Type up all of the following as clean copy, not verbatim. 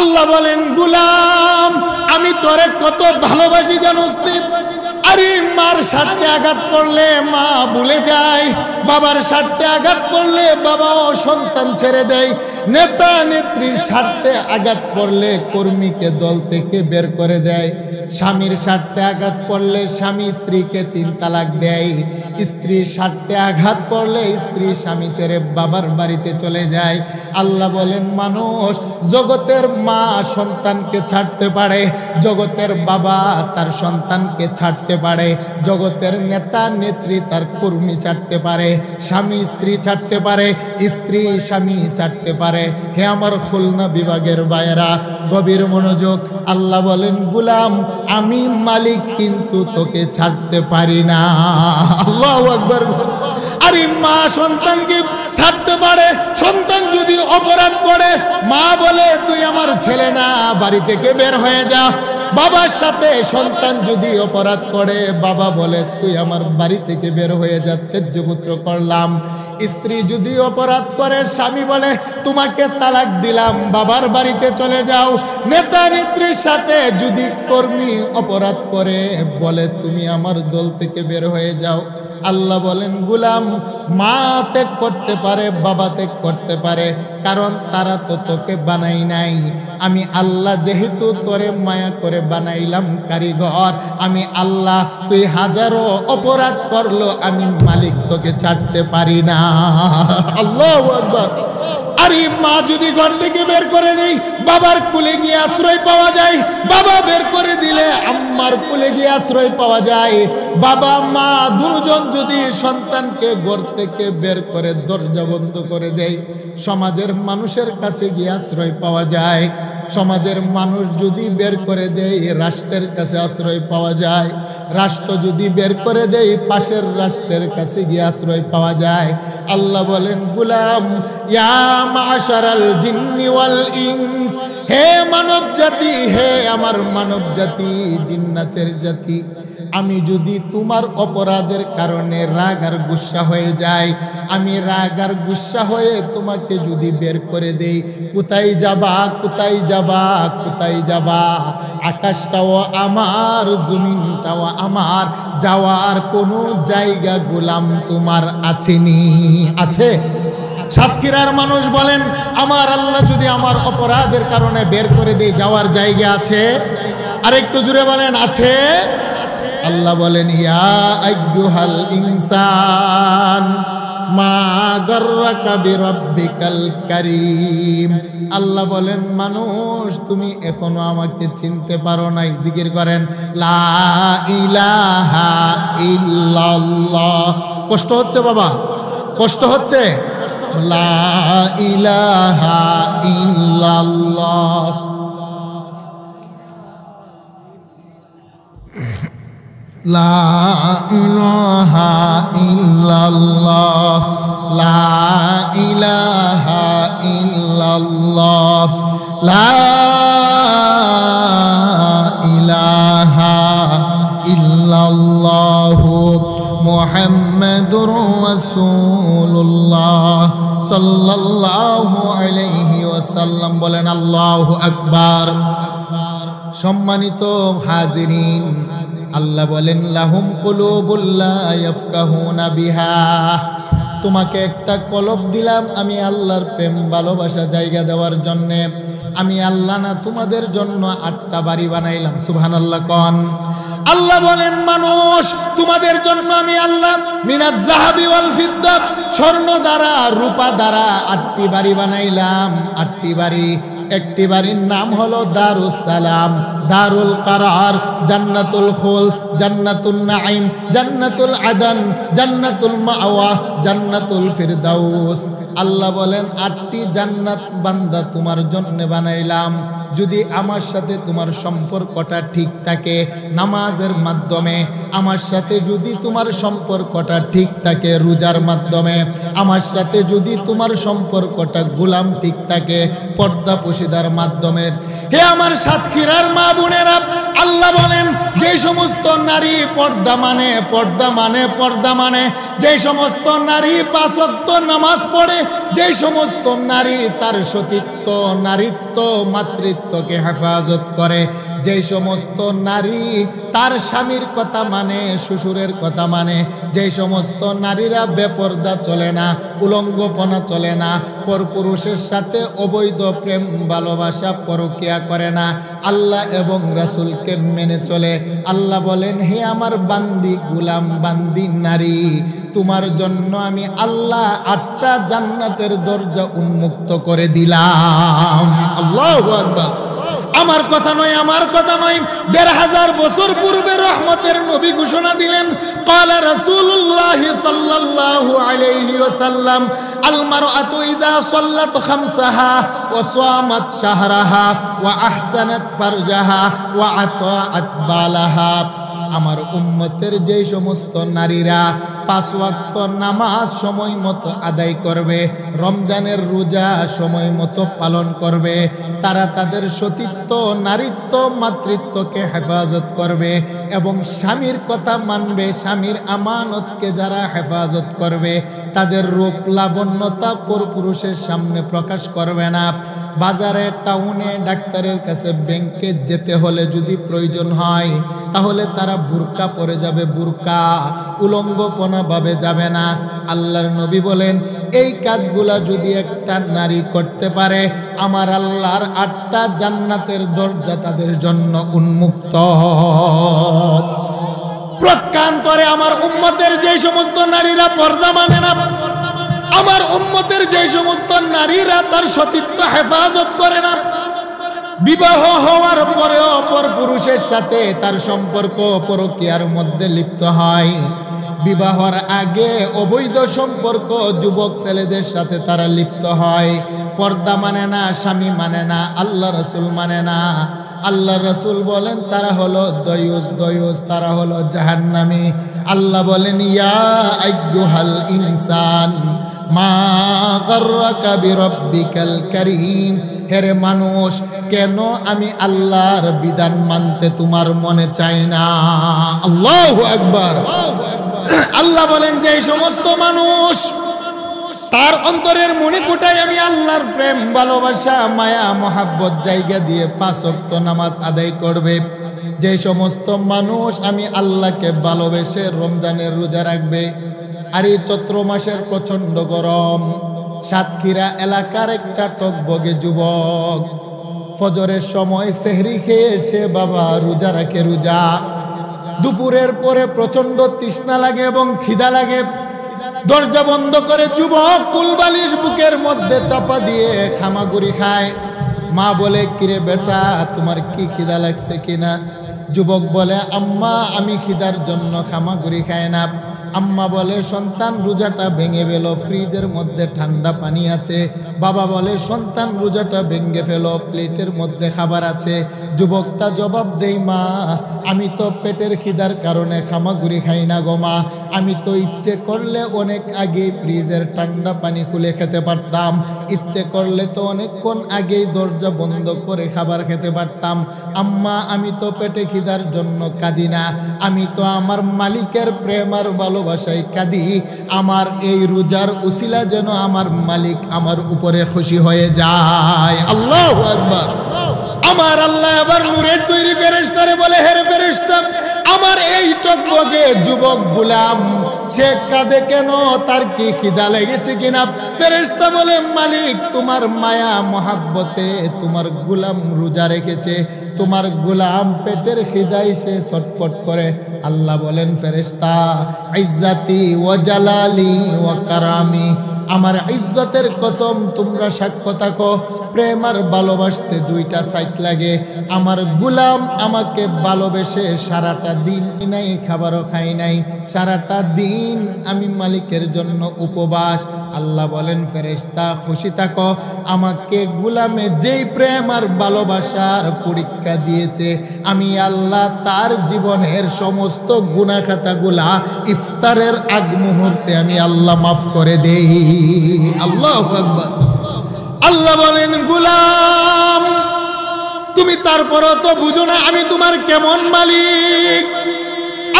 আল্লাহ বলেন গোলাম আমি তোরে কত ভালোবাসি জানোস তুই? আরে মার স্বার্থে আঘাত করলে মা ভুলে যায়, বাবার স্বার্থে আঘাত করলে বাবাও সন্তান ছেড়ে দেয়, নেতা নেত্রীর স্বার্থে আঘাত করলে কর্মীকে দল থেকে বের করে দেয়, স্বামীর স্বার্থে আঘাত করলে স্বামী স্ত্রীকে 3 তালাক দেয়, স্ত্রীর স্বার্থে আঘাত করলে স্ত্রী স্বামী ছেড়ে বাবার বাড়িতে চলে যায়। আল্লাহ বলেন মানুষ জগতের মা সন্তানকে ছাড়তে পারে, জগতের বাবা তার সন্তানকে ছাড়তে পারে, জগতের নেতা নেত্রী তার কর্মী ছাড়তে পারে, স্বামী স্ত্রী ছাড়তে পারে, স্ত্রী স্বামী ছাড়তে পারে। হে আমার খুলনা বিভাগের ভাইয়েরা গভীর মনোযোগ, আল্লাহ বলেন গোলাম আমি মালিক কিন্তু তোকে ছাড়তে পারি না। আল্লাহু আকবার। আরে মা সন্তানকে ছাড়তে পারে, সন্তান যদি অপরাধ করে মা বলে তুই আমার ছেলে না, বাড়ি থেকে বের হয়ে যা। বাবার সাথে সন্তান যদি অপরাধ করে বাবা বলে তুই আমার বাড়ি থেকে বের হয়ে যা, ত্যায্যপুত্র করলাম। স্ত্রী যদি অপরাধ করে স্বামী বলে তোমাকে তালাক দিলাম, বাবার বাড়িতে চলে যাও। নেতা নেত্রীর সাথে যদি কর্মী অপরাধ করে বলে তুমি আমার দল থেকে বের হয়ে যাও। আল্লাহ বলেন গোলাম মা ত্যাগ করতে পারে, বাবা ত্যাগ করতে পারে, কারণ তারা তো তোকে বানাই নাই। আমি আল্লাহ যেহেতু তোরে মায়া করে বানাইলাম কারিগর, আমি আল্লাহ তুই হাজারো অপরাধ করলো আমি মালিক তোকে ছাড়তে পারি না। আল্লাহু আকবার। আরে মা যদি ঘর থেকে বের করে দেই বাবার কুলে গিয়ে আশ্রয় পাওয়া যায়, বাবা বের করে দিলে আম্মার কুলে গিয়ে আশ্রয় পাওয়া যায়। বাবা মা দুজন যদি সন্তানকে ঘর থেকে বের করে দরজা বন্ধ করে দেয় সমাজের মানুষের কাছে গিয়ে আশ্রয় পাওয়া যায়। সমাজের মানুষ যদি বের করে দেয় রাষ্ট্রের কাছে আশ্রয় পাওয়া যায়। রাষ্ট্র যদি বের করে দেয় পাশের রাষ্ট্রের কাছে গিয়ে আশ্রয় পাওয়া যায়। আল্লাহ বলেন গোলাম ইয়া মাশারাল জিন্নি ওয়াল ইনস, হে মানব জাতি, হে আমার মানব জাতি, জিন্নাতের জাতি, আমি যদি তোমার অপরাধের কারণে রাগ আর গুসা হয়ে যায়, আমি রাগ আর গুসা হয়ে তোমাকে যদি বের করে দেই, কোথায় যাবা, কোথায় যাবা, কোথায় যাবা? আকাশটাও আমার, জমিনটাও আমার, যাওয়ার কোনো জায়গা গোলাম তোমার আছেনি? আছে? সাতক্ষীরার মানুষ বলেন আমার আল্লাহ যদি আমার অপরাধের কারণে বের করে দেই যাওয়ার জায়গা আছে? আর একটু জুড়ে বলেন আছে? আল্লাহ বলেন ইয়া আইয়ুহাল ইনসান মা গাররাকা বিরাব্বিকাল কারীম। আল্লাহ বলেন মানুষ তুমি এখনো আমাকে চিনতে পারো নাই। জিকির করেন লা ইলাহা ইল্লাল্লাহ। কষ্ট হচ্ছে বাবা? কষ্ট হচ্ছে? লা ইলাহা ইল্লাল্লাহ। লা ইলাহা ইল্লাল্লাহ, লা ইলাহা ইল্লাল্লাহ, লা ইলাহা ইল্লাল্লাহ মুহাম্মাদুর রাসূলুল্লাহ সাল্লাল্লাহু আলাইহি ওয়াসাল্লাম। বলেন আল্লাহু আকবার। সম্মানিত হাজিরিন, আল্লাহ বলেন লাহুম কুলুবুল লা ইয়াফকাহুনা বিহা, তোমাকে একটা কলব দিলাম আমি আল্লাহর প্রেম ভালোবাসা জায়গা দেওয়ার জন্যে। আমি আল্লাহ না তোমাদের জন্য 8টা বাড়ি বানাইলাম। সুবহানাল্লাহ কন। আল্লাহ বলেন মানুষ তোমাদের জন্য আমি আল্লাহ মিনাজ যাহাবি ওয়াল ফিদ্দা, স্বর্ণ দ্বারা রূপা দ্বারা 8টি বাড়ি বানাইলাম। 8টি বাড়ি। একটি বাড়ির নাম হলো দারুস সালাম, দারুল কারার, জান্নাতুল খুল, জান্নাতুল নাঈম, জান্নাতুল আদন, জান্নাতুল মাওয়া, জান্নাতুল ফিরদাউস। আল্লাহ বলেন 8টি জান্নাত বান্দা তোমার জন্য বানাইলাম। যদি আমার সাথে তোমার সম্পর্কটা ঠিক থাকে নামাজের মাধ্যমে, আমার সাথে যদি তোমার সম্পর্কটা ঠিক থাকে রোজার মাধ্যমে, আমার সাথে যদি তোমার সম্পর্কটা গোলাম ঠিক থাকে পর্দা পশিদার মাধ্যমে। হে আমার সাতক্ষীরার মা বোনেরা, আল্লাহ বলেন যে সমস্ত নারী পর্দা মানে যে সমস্ত নারী 5 ওয়াক্ত নামাজ পড়ে, যে সমস্ত নারী তার সতীত্ব, নারীত্ব, মাতৃত্বকে হেফাজত করে, যে সমস্ত নারী তার স্বামীর কথা মানে, শ্বশুরের কথা মানে, যে সমস্ত নারীরা বেপর্দা চলে না, উলঙ্গপনা চলে না, পরপুরুষের সাথে অবৈধ প্রেম ভালোবাসা পরকিয়া করে না, আল্লাহ এবং রাসূলকে মেনে চলে। আল্লাহ বলেন হে আমার বান্দি, গোলাম বান্দি নারী, তোমার জন্য আমি আল্লাহ 8টা জান্নাতের দরজা উন্মুক্ত করে দিলাম। আল্লাহু আকবার। আমার কথা নয়, 1500 বছর পূর্বে রহমতের নবী ঘোষণা দিলেন, ক্বালা রাসূলুল্লাহ সাল্লাল্লাহু আলাইহি ওয়াসাল্লাম আল মারআতু ইযা সাল্লাত খামসাহা ওয়া সামাত শাহরাহা ওয়া আহসানাত ফারজাহা ওয়া আতাআত বালাহা। আমার উম্মতের যে সমস্ত নারীরা 5 ওয়াক্ত নামাজ সময় মতো আদায় করবে, রমজানের রোজা সময় মতো পালন করবে, তারা তাদের সতীত্ব, নারীত্ব, মাতৃত্বকে হেফাজত করবে এবং স্বামীর কথা মানবে, স্বামীর আমানতকে যারা হেফাজত করবে, তাদের রূপ লাবণ্যতা পরপুরুষের সামনে প্রকাশ করবে না। বাজারে, টাউনে, ডাক্তারের কাছে, ব্যাংকে যেতে হলে যদি প্রয়োজন হয় তাহলে তারা বুরকা পরে যাবে, বুরকা, উলঙ্গপনা ভাবে যাবে না। আল্লাহর নবী বলেন এই কাজগুলা যদি একটা নারী করতে পারে, আমার আল্লাহর 8টা জান্নাতের দরজা তাদের জন্য উন্মুক্ত। প্রকান্তরে আমার উম্মতের যে সমস্ত নারীরা পর্দা মানে না, আমার উম্মতের যে সমস্ত নারীরা তার সতীত্ব হেফাজত করে না, বিবাহ হওয়ার পরেও পরপুরুষের সাথে তার সম্পর্ক পরকীয়ার মধ্যে লিপ্ত হয়, বিবাহর আগে অবৈধ সম্পর্ক যুবক ছেলেদের সাথে তারা লিপ্ত হয়, পর্দা মানে না, স্বামী মানে না, আল্লাহ রাসূল মানে না। আল্লাহ রাসূল বলেন তারা হলো দয়ুস, তারা হলো জাহান্নামী। আল্লাহ বলেন ইয়া আইয়ুহাল ইনসান মা গাররাকা বিরাব্বিকাল কারীম, হেরে মানুষ, কেন আমি আল্লাহর বিধান মানতে তোমার মনে চাই না? আল্লাহু আকবার। আল্লাহ বলেন যে সমস্ত মানুষ তার অন্তরের মনে কোটায় আমি আল্লাহর প্রেম, ভালোবাসা, মায়া, মহাব্বত জায়গা দিয়ে 5 ওয়াক্ত নামাজ আদায় করবে, যে সমস্ত মানুষ আমি আল্লাহকে ভালোবেসে রমজানের রোজা রাখবে। আর এই চৈত্র মাসের প্রচন্ড গরম, সাতক্ষীরা এলাকার একটা টকবগে যুবক ফজরের সময় সেহরি খেয়ে এসে বাবা রোজা রাখে, রোজা। দুপুরের পরে প্রচন্ড তৃষ্ণা লাগে এবং খিদা লাগে, দরজা বন্ধ করে যুবক কুলবালিশ বুকের মধ্যে চাপা দিয়ে খামাগুড়ি খায়। মা বলে কিরে বেটা, তোমার কি খিদা লাগছে কিনা? যুবক বলে আম্মা আমি খিদার জন্য খামাগুড়ি খাই না। আম্মা বলে সন্তান রোজাটা ভেঙে ফেলো, ফ্রিজের মধ্যে ঠান্ডা পানি আছে। বাবা বলে সন্তান রোজাটা ভেঙে ফেলো, প্লেটের মধ্যে খাবার আছে। যুবকটা জবাব দেই মা আমি তো পেটের খিদার কারণে খামাগুড়ি খাই না গো মা, আমি তো ইচ্ছে করলে অনেক আগে ফ্রিজের ঠান্ডা পানি খুলে খেতে পারতাম, ইচ্ছে করলে তো অনেকক্ষণ আগেই দরজা বন্ধ করে খাবার খেতে পারতাম। আম্মা আমি তো পেটে খিদার জন্য কাঁদি না, আমি তো আমার মালিকের প্রেম আর ভালোবাসায় কাঁদি। আমার এই রোজার উসিলা যেন আমার মালিক আমার উপরে খুশি হয়ে যায়। আল্লাহু আকবার। আমার আল্লাহ আবার নূরের তৈরি ফেরেশতারে বলে হে ফেরেশতা, আমার এই টকবগে যুবক গোলাম সে কাঁদে কেন, তার কি খিদা লেগেছে কিনা? ফেরেশতা বলে মালিক তোমার মায়া মহাব্বতে তোমার গোলাম রোজা রেখেছে, তোমার গোলাম পেটের খিদায় সে ছটফট করে। আল্লাহ বলেন ফেরেশতা ইজ্জতি ওয়া জালালি ওয়া কারামি, আমার ইজ্জতের কসম তোমরা সাক্ষ্য থাকো, প্রেম আর ভালোবাসতে 2টা সাইড লাগে। আমার গোলাম আমাকে ভালোবেসে সারাটা দিন নাই খাবারও খাই নাই, সারাটা দিন আমি মালিকের জন্য উপবাস। আল্লাহ বলেন ফেরেশতা খুশি থাকো, আমাকে গোলামে যেই প্রেম আর ভালোবাসার পরীক্ষা দিয়েছে আমি আল্লাহ তার জীবনের সমস্ত গুনাহ খাতাগুলা ইফতারের আগ মুহূর্তে আমি আল্লাহ মাফ করে দেই। আল্লাহু আকবার। আল্লাহ বলেন গোলাম তুমি তারপরও তো বুঝো না আমি তোমার কেমন মালিক।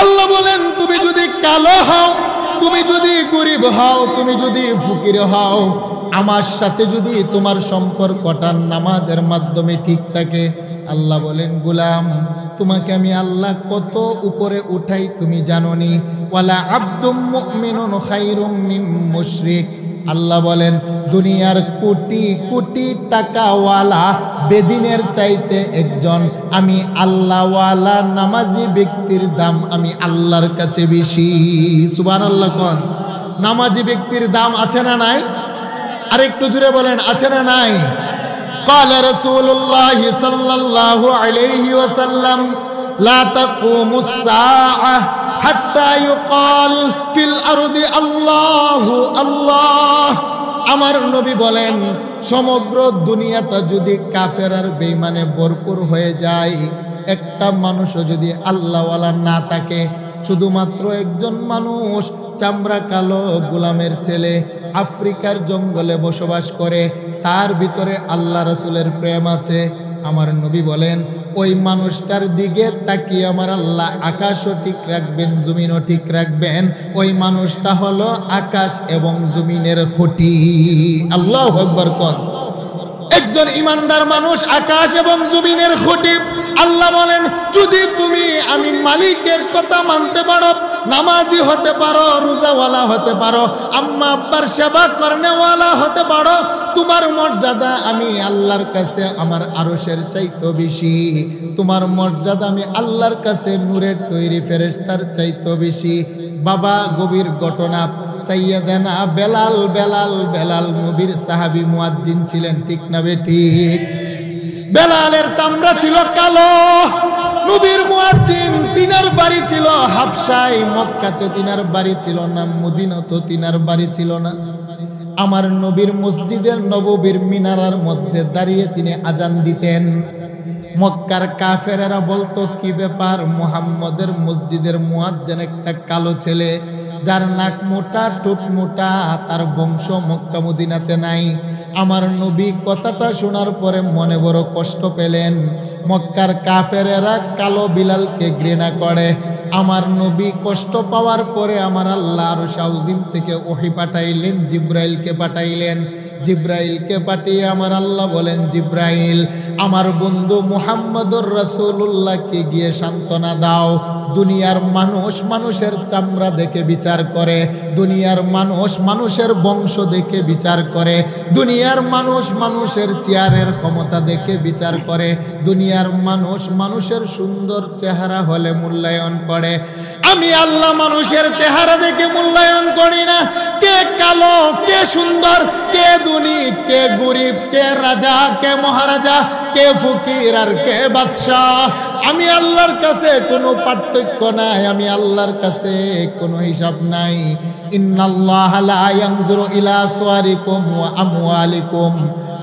আল্লাহ বলেন তুমি যদি কালো হও, তুমি যদি গরিব হও, তুমি যদি ফকির হও, আমার সাথে যদি তোমার সম্পর্কটা নামাজের মাধ্যমে ঠিক থাকে, আল্লাহ বলেন গোলাম তোমাকে আমি আল্লাহ কত উপরে উঠাই তুমি জানোনি। ওয়ালা আব্দুম মুমিনুন খায়রুম মিন মুশরিক। আল্লাহ বলেন দুনিয়ার কোটি কোটি টাকাওয়ালা বেদিনের চাইতে একজন আমি আল্লাহওয়ালা নামাজি ব্যক্তির দাম আমি আল্লাহর কাছে বেশি। সুবহানাল্লাহ কোন। নামাজি ব্যক্তির দাম আছে না নাই? আর একটু জুড়ে বলেন আছে না নাই? قال رسول الله صلى الله عليه وسلم لا تقوم الساعة حتى يقال في الأرض الله الله। আমার নবী বলেন সমগ্র দুনিয়াটা যদি কাফের আর বেঈমানে ভরপুর হয়ে যায়, একটা মানুষও যদি আল্লাহওয়ালা না থাকে, শুধুমাত্র একজন মানুষ চামড়া কালো গোলামের ছেলে আফ্রিকার জঙ্গলে বসবাস করে, তার ভিতরে আল্লাহ রাসূলের প্রেম আছে, আমার নবী বলেন ওই মানুষটার দিকে তাকিয়ে আমার আল্লাহ আকাশও ঠিক রাখবেন, জমিনও ঠিক রাখবেন। ওই মানুষটা হলো আকাশ এবং জমিনের খুঁটি। আল্লাহু আকবার কোন। একজন ইমানদার মানুষ আকাশ এবং জমিনের খুঁটি। আল্লাহ বলেন যদি তুমি আমি মালিকের কথা মানতে পারো, নামাজি হতে পারো, রোজাওয়ালা হতে পারো, আম্মা আব্বার সেবা করনেওয়ালা হতে পারো, তোমার মর্যাদা আমি আল্লাহর কাছে আমার আরশের চাইতে বেশি। তোমার মর্যাদা আমি আল্লাহর কাছে নূরের তৈরি ফেরেশতার চাইতে বেশি। বাবা গভীর ঘটনা, সাইয়্যিদানা বেলাল বেলাল বেলাল নবীর সাহাবী মুয়াজ্জিন ছিলেন, ঠিক না বেঠিক? বেলালের চামড়া ছিল কালো, নবীর মুয়াজ্জিন। তিনার বাড়ি ছিল হাবশায়, মক্কাতে তিনার বাড়ি ছিল না, মদিনাতে তিনার বাড়ি ছিল না। আমার নবীর মসজিদের নববীর মিনারার মধ্যে দাঁড়িয়ে তিনি আজান দিতেন। মক্কার কাফেরেরা বলতো কি ব্যাপার, মুহাম্মদের মসজিদের মুয়াজ্জিন একটা কালো ছেলে, যার নাক মোটা ঠোঁট মোটা, তার বংশ মক্কা মদিনাতে নাই। আমার নবী কথাটা শোনার পরে মনে বড় কষ্ট পেলেন। মক্কার কাফেরেরা কালো বিলালকে ঘৃণা করে। আমার নবী কষ্ট পাওয়ার পরে আমার আল্লাহ আরশ আযীম থেকে ওহী পাঠাইলেন, জিব্রাইলকে পাঠাইলেন। জিব্রাইলকে পাঠিয়ে আমার আল্লাহ বলেন জিব্রাইল আমার বন্ধু মুহাম্মদুর রাসূলুল্লাহকে গিয়ে সান্ত্বনা দাও। দুনিয়ার মানুষ মানুষের চামড়া দেখে বিচার করে, দুনিয়ার মানুষ মানুষের বংশ দেখে বিচার করে, দুনিয়ার মানুষ মানুষের চেয়ারের ক্ষমতা দেখে বিচার করে, দুনিয়ার মানুষ মানুষের সুন্দর চেহারা হলে মূল্যায়ন করে। আমি আল্লাহ মানুষের চেহারা দেখে মূল্যায়ন করি না। কে কালো, কে সুন্দর, কে ধনী, কে গরিব, কে রাজা, কে মহারাজা, কে ফকির আর কে বাদশাহ, আমি আল্লাহর কাছে কোনো পার্থক্য নাই, আমি আল্লাহর কাছে কোনো হিসাব নাই। ইন্নাল্লাহা লা ইয়ানজুরু ইলা সুওয়ারিকুম ওয়া আমওয়ালিকুম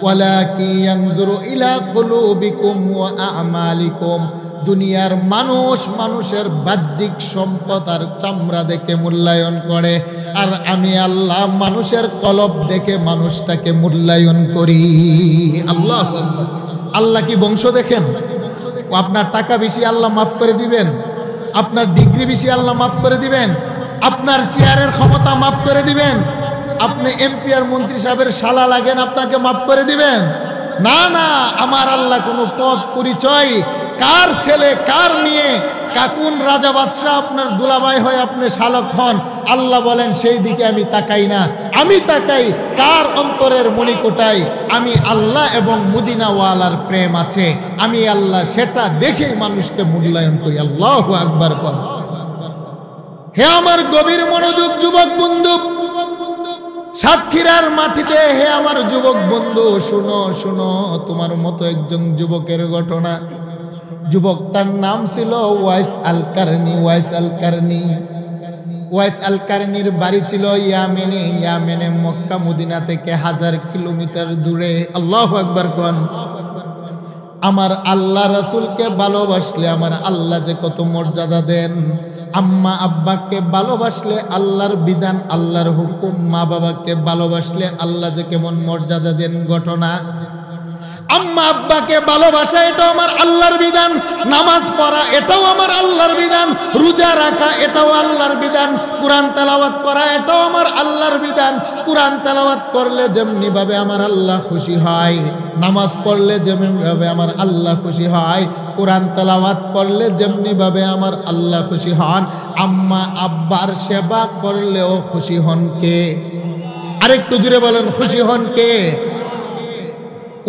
ওয়ালাকিন ইয়ানজুরু ইলা কুলুবিকুম ওয়া আ'মালিকুম। দুনিয়ার মানুষ মানুষের বাহ্যিক সম্পদ আর চামড়া দেখে মূল্যায়ন করে, আর আমি আল্লাহ মানুষের কলব দেখে মানুষটাকে মূল্যায়ন করি। আল্লাহু আকবার। আল্লাহ কি বংশ দেখেন? আপনার টাকা বেশি আল্লাহ মাফ করে দিবেন, আপনার ডিগ্রি বেশি আল্লাহ মাফ করে দিবেন, আপনার চেয়ারের ক্ষমতা মাফ করে দিবেন, আপনি এমপি আর মন্ত্রী সাহেবের শালা লাগেন আপনাকে মাফ করে দিবেন? না না, আমার আল্লাহ কোনো পদ পরিচয়, কার ছেলে কার মেয়ে, কাকুন রাজা বাদশাহ আপনার দুলাভাই হয় আপনি শালক হন, আল্লাহ বলেন সেই দিকে আমি তাকাই না। আমি তাকাই কার অন্তরের মণিকোটায় আমি আল্লাহ এবং মদিনাওয়ালার প্রেম আছে, আমি আল্লাহ সেটা দেখেই মানুষকে মূল্যায়ন করি। আল্লাহু আকবার। হে আমার গভীর মনোযোগ যুবক বন্ধু, সাতক্ষীরার মাটিতে, হে আমার যুবক বন্ধু শুনো শুনো তোমার মতো একজন যুবকের ঘটনা। যুবকটার নাম ছিল ওয়াইস আল কারনি। ওয়াইস আল কারনি, ওয়াইস আল কারনির বাড়ি ছিল ইয়ামেনে। ইয়ামেনে মক্কা মদিনা থেকে 1000 কিলোমিটার দূরে। আল্লাহু আকবার কোন। আমার আল্লাহ রাসূলকে ভালোবাসলে আমার আল্লাহ যে কত মর্যাদা দেন। আম্মা আব্বাকে ভালোবাসলে আল্লাহর বিধান আল্লাহর হুকুম, মা বাবাকে ভালোবাসলে আল্লাহ যে কেমন মর্যাদা দেন ঘটনা। আম্মা আব্বাকে ভালোবাসা এটাও আমার আল্লাহর বিধান, নামাজ পড়া এটাও আমার আল্লাহর বিধান, রোজা রাখা এটাও আল্লাহর বিধান, কোরআন তেলাওয়াত করা এটাও আমার আল্লাহর বিধান। কোরআন তেলাওয়াত করলে যেমনি ভাবে আমার আল্লাহ খুশি হয়, নামাজ পড়লে যেমনি ভাবে আমার আল্লাহ খুশি হয়, কোরআন তেলাওয়াত করলে যেমনি ভাবে আমার আল্লাহ খুশি হন, আম্মা আব্বার সেবা করলেও খুশি হন কে? আরেকটু জুড়ে বলেন, খুশি হন কে?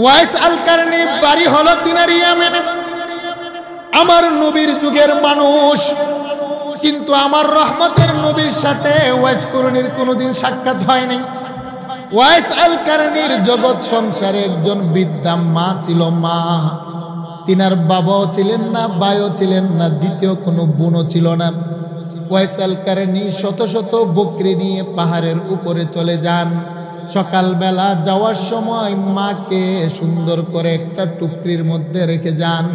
ওয়াইস আল কারনি বাড়ি হলো তিনার ইয়ামেনে, আমার নবীর যুগের মানুষ, কিন্তু আমার রহমতের নবীর সাথে ওয়াইস করণীর কোনোদিন সাক্ষাৎ হয় নাই। ওয়াইস আল কারনির জগৎ সংসারে একজন বৃদ্ধা মা ছিল, মা। তিনার বাবাও ছিলেন না, ভাইও ছিলেন না, দ্বিতীয় কোনো বোনও ছিল না। ওয়াইস আল কারনি শত শত বকরি নিয়ে পাহাড়ের উপরে চলে যান। সকালবেলা যাওয়ার সময় মাকে সুন্দর করে একটা টুকরির মধ্যে রেখে যান।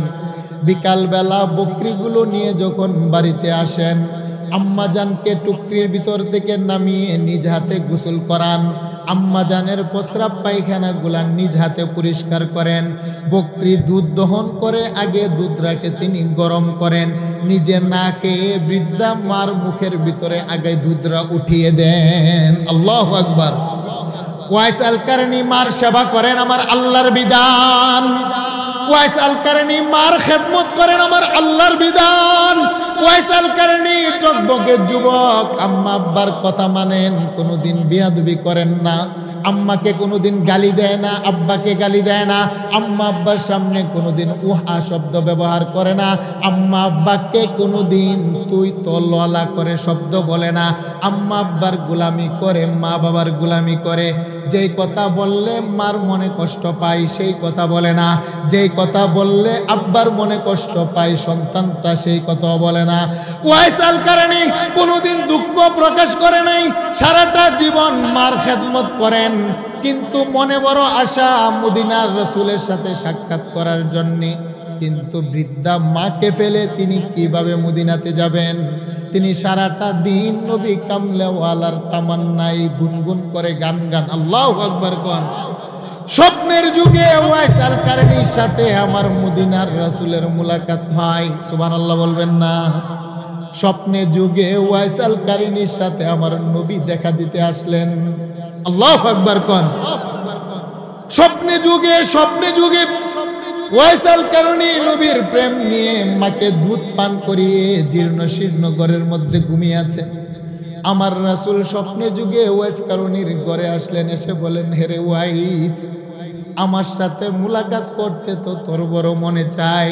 বিকালবেলা বকরিগুলো নিয়ে যখন বাড়িতে আসেন, আম্মাজানকে টুকরির ভিতর থেকে নামিয়ে নিজ হাতে গোসল করান। আম্মাজানের প্রস্রাব পায়খানাগুলা নিজ হাতে পরিষ্কার করেন। বকরি দুধ দহন করে আগে দুধটাকে তিনি গরম করেন, নিজে না খেয়ে বৃদ্ধা মার মুখের ভিতরে আগে দুধটা উঠিয়ে দেন। আল্লাহু আকবার। ওয়াইস আল কারনি মার সেবা করেন, আমার আল্লাহর বিধান। ওয়াইস আল কারনি মার খেদমত করেন, আমার আল্লাহর বিধান। ওয়াইস আল কারনি টকবকে যুবক, আম্মা আব্বার কথা মানেন, কোনোদিন বিয়াদবি করেন না। আম্মাকে কোনোদিন গালি দেয় না, আব্বাকে গালি দেয় না। আম্মা আব্বার সামনে কোনোদিন উহা শব্দ ব্যবহার করে না। আম্মা আব্বাকে কোনোদিন তুই তো ললা করে শব্দ বলে না। আম্মা আব্বার গোলামি করে, মা বাবার গোলামি করে। যেই কথা বললে মার মনে কষ্ট পায় সেই কথা বলে না, যেই কথা বললে আব্বার মনে কষ্ট পায় সন্তানটা সেই কথা বলে না। ওয়াইস আল কারনি কোনোদিন দুঃখ প্রকাশ করে নাই, সারাটা জীবন মার খেদমত করেন, কিন্তু মনে বড় আশা মদিনার রাসূলের সাথে সাক্ষাৎ করার জন্যে। কিন্তু বৃদ্ধা মাকে ফেলে তিনি কিভাবে মদিনাতে যাবেন? তিনি সারাটা দিন নবী কামলেওয়ালার তামান্নাই গুনগুন করে গান গান। আল্লাহু আকবার কোন। স্বপ্নের যুগে ওয়াইস আল কারনির সাথে আমার মদিনার রাসূলের মুলাকাত হয়, সুবহানাল্লাহ বলবেন না? স্বপ্নে যুগে ওয়াইস আল কারনির সাথে আমার নবী দেখা দিতে আসলেন। আল্লাহু আকবার কোন। স্বপ্নে যুগে ওয়াইস আল কারনি নবীর প্রেম নিয়ে মাকে দুধ পান করিয়ে জীর্ণ শীর্ণ ঘরের মধ্যে ঘুমিয়ে আছে। আমার রাসূল স্বপ্নে যুগে ওয়াইস কারনির ঘরে আসলেন, এসে বলেন, হেরে ওয়াইস, আমার সাথে মুলাকাত করতে তো তোর বড় মনে চায়,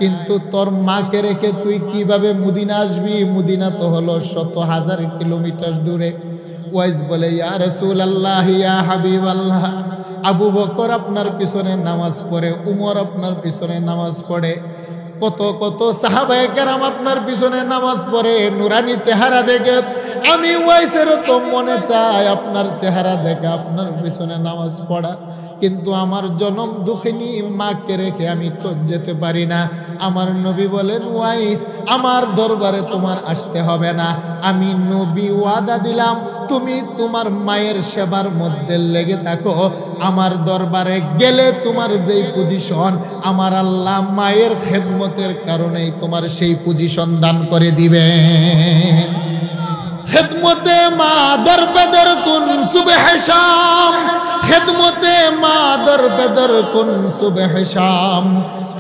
কিন্তু তোর মাকে রেখে তুই কিভাবে মদিনা আসবি? মদিনা তো হলো শত হাজার কিলোমিটার দূরে। ওয়াইস বলে, ইয়া রাসূলুল্লাহ, ইয়া হাবিবাল্লাহ, আবু বকর আপনার পিছনে নামাজ পড়ে, উমর আপনার পিছনে নামাজ পড়ে, কত কত সাহাবায়ে কেরাম আপনার পিছনে নামাজ পড়ে, নুরানি চেহারা দেখে আমি ওয়াইসেরও তো মনে চায় আপনার চেহারা দেখে আপনার পিছনে নামাজ পড়া, কিন্তু আমার জনম দুঃখিনী মাকে রেখে আমি তো যেতে পারি না। আমার নবী বলেন, ওয়াইস, আমার দরবারে তোমার আসতে হবে না, আমি নবী ওয়াদা দিলাম তুমি তোমার মায়ের সেবার মধ্যে লেগে থাকো। আমার দরবারে গেলে তোমার যেই পজিশন, আমার আল্লাহ মায়ের খেদমতের কারণেই তোমার সেই পজিশন দান করে দিবেন। খেদমতে মা দরবেদর কুন সুবহ শাম, খেদমতে মা দরবেদর কুন সুবহ শাম,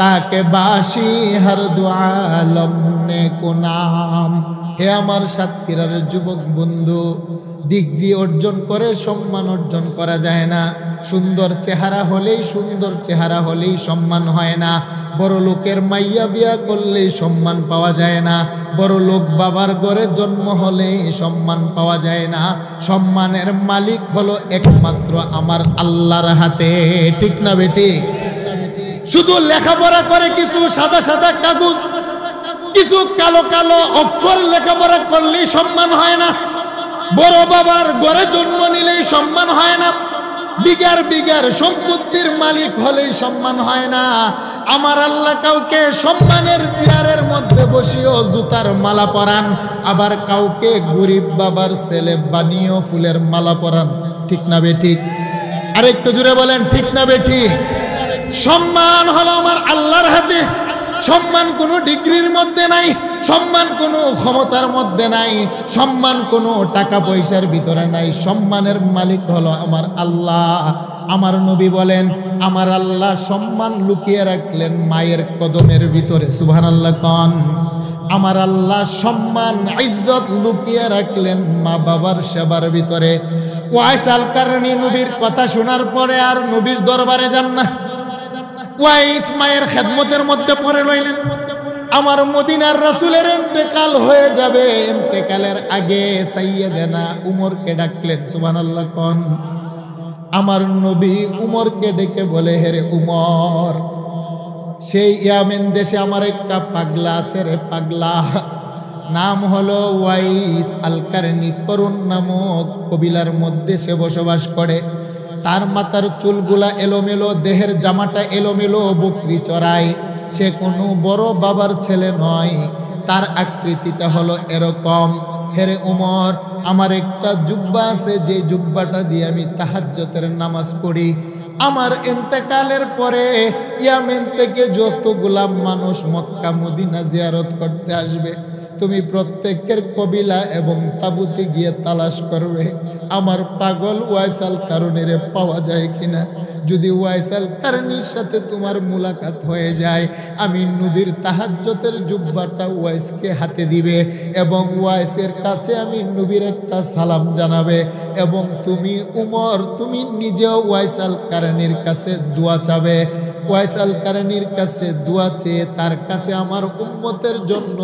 তাকে বাসি হর দু আলম নে কুনাম। হে আমার সাতক্ষীরার যুবক বন্ধু, ডিগ্রি অর্জন করে সম্মান অর্জন করা যায় না, সুন্দর চেহারা হলেই সম্মান হয় না, বড় লোকের মাইয়া বিয়া করলেই সম্মান পাওয়া যায় না, বড় লোক বাবার ঘরে জন্ম হলেই সম্মান পাওয়া যায় না। সম্মানের মালিক হলো একমাত্র আমার আল্লাহর হাতে, ঠিক না বেটি? শুধু লেখাপড়া করে কিছু সাদা সাদা কাগজ, কিছু কালো কালো অক্ষর লেখাপড়া করলেই সম্মান হয় না, বড় বাবার ঘরে জন্ম নিলেই সম্মান হয় না, বিঘার বিঘার সম্পত্তির মালিক হলেই সম্মান হয় না। আমার আল্লাহ কাউকে সম্মানের চেয়ারের মধ্যে বসিয়েও জুতার মালা পরান, আবার কাউকে গরিব বাবার ছেলে বানিয়েও ফুলের মালা পরান, ঠিক না বেঠিক? আরেকটু জোরে বলেন, ঠিক না বেঠিক? সম্মান হলো আমার আল্লাহর হাতে। সম্মান কোনো ডিগ্রির মধ্যে নাই, সম্মান কোনো ক্ষমতার মধ্যে নাই, সম্মান কোনো টাকা পয়সার ভিতরে নাই। সম্মানের মালিক হলো আমার আল্লাহ। আমার নবী বলেন, আমার আল্লাহ সম্মান লুকিয়ে রাখলেন মায়ের কদমের ভিতরে। সুবহানাল্লাহ কোন। আমার আল্লাহ সম্মান ইজ্জত লুকিয়ে রাখলেন মা বাবার সেবার ভিতরে। ওয়াইস আল কারনী নবীর কথা শোনার পরে আর নবীর দরবারে যান না। ওয়াইস মায়ের খেদমতের মধ্যে পড়ে রইলেন। আমার মদিনার রাসূলের ইন্তেকাল হয়ে যাবে, ইন্তেকালের আগে সাইয়েদেনা উমরকে ডাকলেন। সুবহানাল্লাহ কোন। আমার নবী উমরকে ডেকে বলে, হে রে উমর, সেই ইয়ামেন দেশে আমার একটা পাগলা আছে রে পাগলা, নাম হলো ওয়াইস আল কারনী। করুন নামক কবিলার মধ্যে সে বসবাস করে। তার মাথার চুলগুলা এলোমেলো, দেহের জামাটা এলোমেলো, বকরি চড়ায়। সে কোনো বড় বাবার ছেলে নয়, তার আকৃতিটা হলো এরকম। হেরে উমর, আমার একটা জুব্বা আছে, যে জুব্বাটা দিয়ে আমি তাহাজ্জুদের নামাজ পড়ি। আমার ইন্তেকালের পরে ইয়ামেন থেকে যতগুলা মানুষ মক্কা মদিনা জিয়ারত করতে আসবে, তুমি প্রত্যেকের কবিলা এবং তাবুতে গিয়ে তালাশ করবে আমার পাগল ওয়াইস আল কারনীর পাওয়া যায় কিনা। যদি ওয়াইস আল কারনীর সাথে তোমার মুলাকাত হয়ে যায়, আমি নবীর তাহাজ্জুদের জুব্বাটা ওয়াইসকে হাতে দিবে এবং ওয়াইসের কাছে আমি নবীর একটা সালাম জানাবে। এবং তুমি উমর, তুমি নিজেও ওয়াইস আল কারনীর কাছে দোয়া চাবে। ওয়াইস আল কারনীর কাছে দোয়া চেয়ে তার কাছে আমার উম্মতের জন্য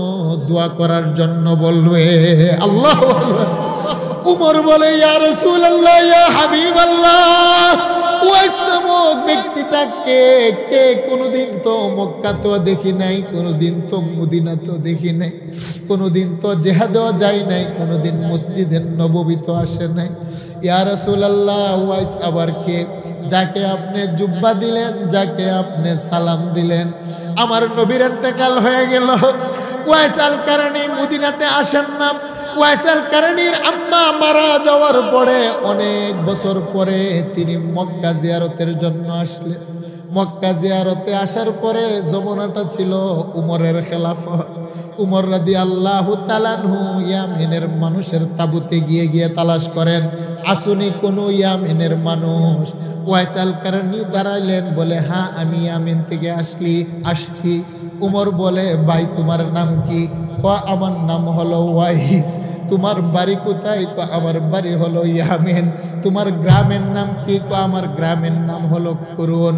দোয়া করার জন্য বলবে। আল্লাহু আকবার। উমর বলে, ইয়া রাসূলুল্লাহ, ইয়া হাবিবাল্লাহ, ওয়াইস নামক ব্যক্তিটা কে? কে? কোনোদিন তো মক্কা তো দেখি নাই, কোনোদিন তো মদিনা তো দেখি নাই, কোনোদিন তো জিহাদেও যাই নাই, কোনোদিন মসজিদের নববী তো আসে নাই। ইয়া রাসূলুল্লাহ, ওয়াইস আবার কে? যাকে আপনি জুব্বা দিলেন, যাকে আপনি সালাম দিলেন। আমার নবীর ইন্তেকাল হয়ে গেল, ওয়াইস আল কারনী মদিনাতে আসেন না। ওয়াইস আল কারনীর আম্মা মারা যাওয়ার পরে অনেক বছর পরে তিনি মক্কা জিয়ারতের জন্য আসলেন। মক্কা জিয়ারতে আসার পরে জমানাটা ছিল উমরের খেলাফত। উমর রাদিয়াল্লাহু তাআলা আনহু ইয়ামেনের মানুষের তাবুতে গিয়ে গিয়ে তালাশ করেন, আসুনি কোনো ইয়ামেনের মানুষ। ওয়াইস আল কারনী দাঁড়াইলেন, বলে, হ্যাঁ আমি ইয়ামেন থেকে আসছি। উমর বলে, ভাই তোমার নাম কি? আমার নাম হলো ওয়াইস। তোমার বাড়ি কোথায়? আমার বাড়ি হলো ইয়ামেন। তোমার গ্রামের নাম কি? আমার গ্রামের নাম হলো কুরুন।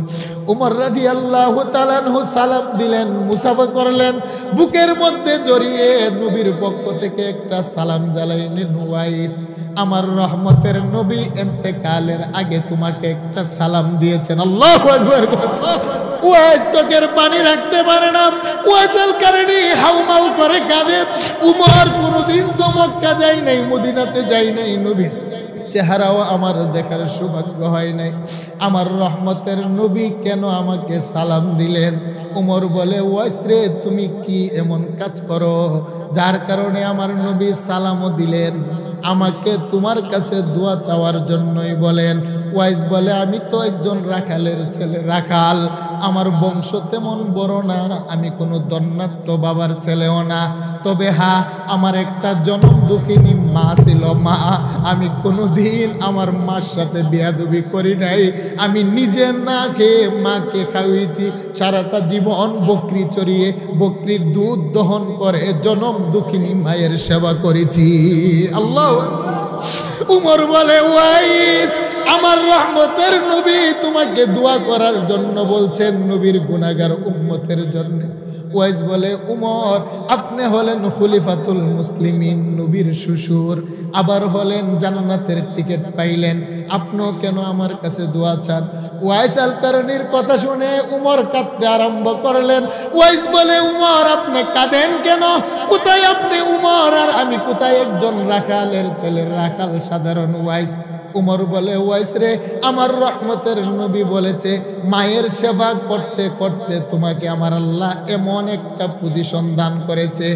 উমর রাদিয়াল্লাহু তাআলা আনহু সালাম দিলেন, মুসাফা করলেন, বুকের মধ্যে জড়িয়ে নবীর পক্ষ থেকে একটা সালাম জানাইলেন, ওয়াইস, আমার রহমতের নবী ইন্তেকালের আগে তোমাকে একটা সালাম দিয়েছেন। আল্লাহু আকবার। ওয়াইস চোখের পানি রাখতে পারে না, ওয়াইস আল কারনী হাউমাউ করে কাঁদে। উমর, কোনোদিন তো মক্কা যাই নাই, মদিনাতে যাই নাই, নবীর চেহারাও আমার দেখার সৌভাগ্য হয় নাই, আমার রহমতের নবী কেন আমাকে সালাম দিলেন? উমর বলে, ওয়াইস রে, তুমি কি এমন কাজ করো যার কারণে আমার নবী সালামও দিলেন? আমাকে তোমার কাছে দোয়া চাওয়ার জন্যই বলেন। ওয়াইস বলে, আমি তো একজন রাখালের ছেলে, রাখাল, আমার বংশ তেমন বড় না, আমি কোনো ধন্যাঢ্য বাবার ছেলেও না, তবে হ্যাঁ আমার একটা জনম দুঃখিনী মা ছিল। মা, আমি কোনোদিন আমার মার সাথে বেয়াদবি করি নাই, আমি নিজে না খেয়ে মাকে খাওয়িয়েছি, সারাটা জীবন বকরি চড়িয়ে বকরির দুধ দহন করে জনম দুঃখিনী মায়ের সেবা করেছি। আল্লাহ। উমর বলে, ওয়াইস, আমার রহমতের নবী তোমাকে দোয়া করার জন্য বলছেন, নবীর গুনাহগার উম্মতের জন্য। ওয়াইস বলে, উমর, আপনি হলেন খলিফাতুল মুসলিমিন, নবীর শ্বশুর, আবার হলেন জান্নাতের টিকিট পাইলেন, আপনিও কেন আমার কাছে দোয়া চান? ওয়াইস আল কারনীর কথা শুনে উমর কাঁদতে আরম্ভ করলেন। ওয়াইস বলে, উমর, আপনি কাঁদেন কেন? কোথায় আপনি উমর, আর আমি কোথায়? একজন রাখালের ছেলে, রাখাল সাধারণ। ওয়াইস, উমর বলে, ওয়াইস রে, আমার রহমতের নবী বলেছে, মায়ের সেবা করতে করতে তোমাকে আমার আল্লাহ এমন একটা পজিশন দান করেছে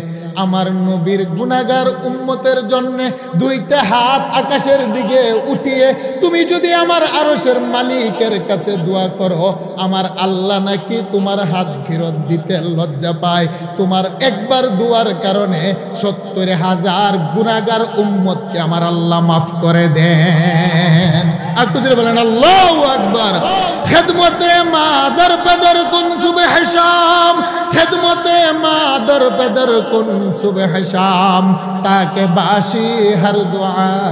আমার নবীর গুনাহগার উম্মতের জন্য দুইটা হাত আকাশের দিকে উঠিয়ে তুমি যদি আমার আরশের মালিকের কাছে দোয়া করো, আমার আল্লাহ নাকি তোমার হাত ফেরত দিতে লজ্জা পায়। তোমার একবার দোয়ার কারণে 70,000 গুনাহগার উম্মতকে আমার আল্লাহ মাফ করে দেন। আর কুজরে বলেন আল্লাহু আকবার। খেদমতে মা দর পেদর কুন সুবহ শাম, খেদমতে মা দর পেদর কুন সুবহ শাম, তাকে বাসি হর দো